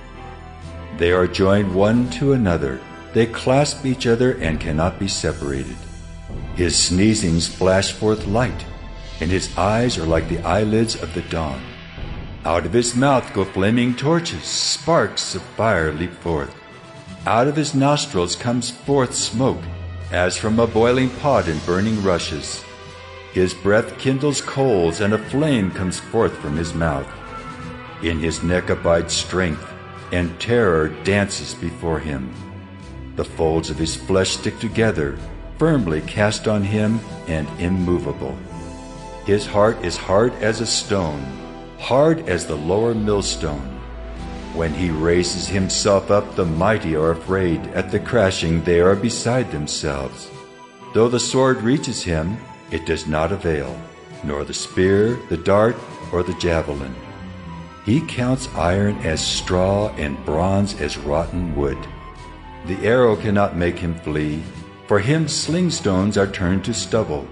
They are joined one to another. They clasp each other and cannot be separated. His sneezings flash forth light, and his eyes are like the eyelids of the dawn. Out of his mouth go flaming torches, sparks of fire leap forth. Out of his nostrils comes forth smoke, as from a boiling pot and burning rushes. His breath kindles coals, and a flame comes forth from his mouth. In his neck abides strength, and terror dances before him. The folds of his flesh stick together, firmly cast on him and immovable. His heart is hard as a stone, hard as the lower millstone. When he raises himself up, the mighty are afraid. At the crashing they are beside themselves. Though the sword reaches him, it does not avail, nor the spear, the dart, or the javelin. He counts iron as straw and bronze as rotten wood. The arrow cannot make him flee. For him slingstones are turned to stubble.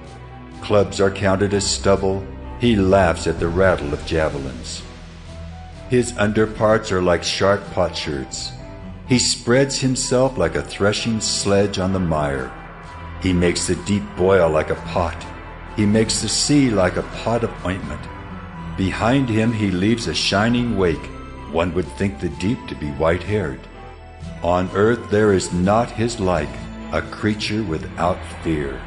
Clubs are counted as stubble. He laughs at the rattle of javelins. His underparts are like sharp potsherds. He spreads himself like a threshing sledge on the mire. He makes the deep boil like a pot. He makes the sea like a pot of ointment. Behind him he leaves a shining wake. One would think the deep to be white-haired. On earth there is not his like, a creature without fear.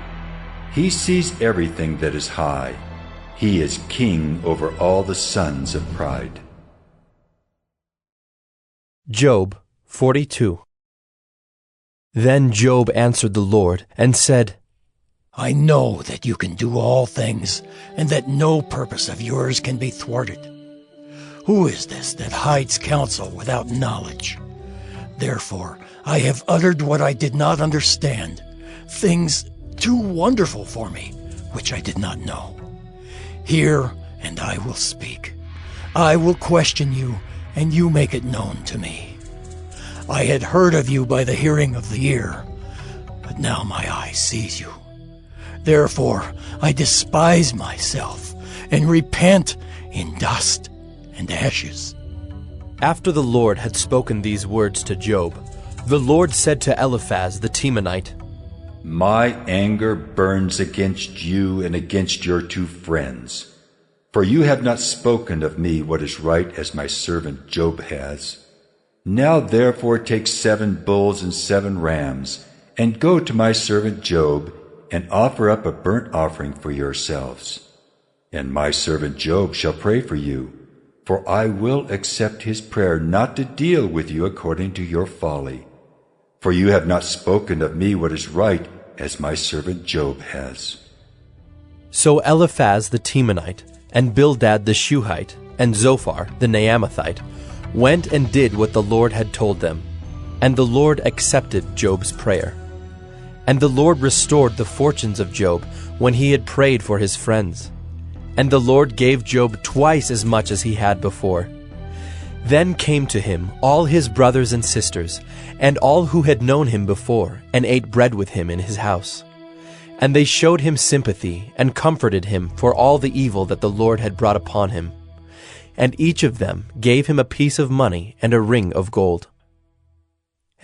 He sees everything that is high. He is king over all the sons of pride. Job 42. Then Job answered the Lord and said, I know that you can do all things, and that no purpose of yours can be thwarted. Who is this that hides counsel without knowledge? Therefore I have uttered what I did not understand, things too wonderful for me, which I did not know. Hear, and I will speak. I will question you, and you make it known to me. I had heard of you by the hearing of the ear, but now my eye sees you. Therefore I despise myself, and repent in dust and ashes. After the Lord had spoken these words to Job, the Lord said to Eliphaz the Temanite, My anger burns against you and against your two friends, for you have not spoken of me what is right as my servant Job has. Now therefore take 7 bulls and 7 rams, and go to my servant Job, and offer up a burnt offering for yourselves. And my servant Job shall pray for you, for I will accept his prayer not to deal with you according to your folly. For you have not spoken of me what is right, as my servant Job has. So Eliphaz the Temanite, and Bildad the Shuhite, and Zophar the Naamathite went and did what the Lord had told them, and the Lord accepted Job's prayer. And the Lord restored the fortunes of Job when he had prayed for his friends. And the Lord gave Job twice as much as he had before. Then came to him all his brothers and sisters, and all who had known him before, and ate bread with him in his house. And they showed him sympathy, and comforted him for all the evil that the Lord had brought upon him. And each of them gave him a piece of money and a ring of gold.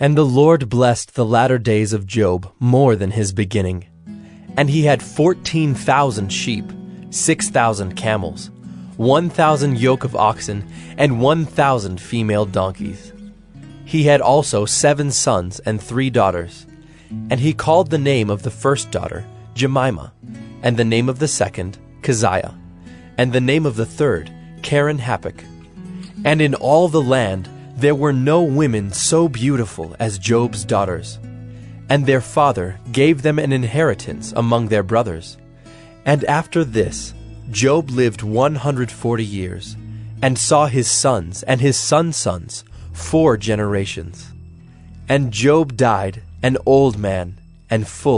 And the Lord blessed the latter days of Job more than his beginning. And he had 14,000 sheep, 6,000 camels, 1,000 yoke of oxen, and 1,000 female donkeys. He had also 7 sons and 3 daughters. And he called the name of the first daughter Jemimah, and the name of the second Keziah, and the name of the third Karen-Happuch. And in all the land there were no women so beautiful as Job's daughters. And their father gave them an inheritance among their brothers. And after this, Job lived 140 years, and saw his sons and his sons' sons 4 generations. And Job died an old man and full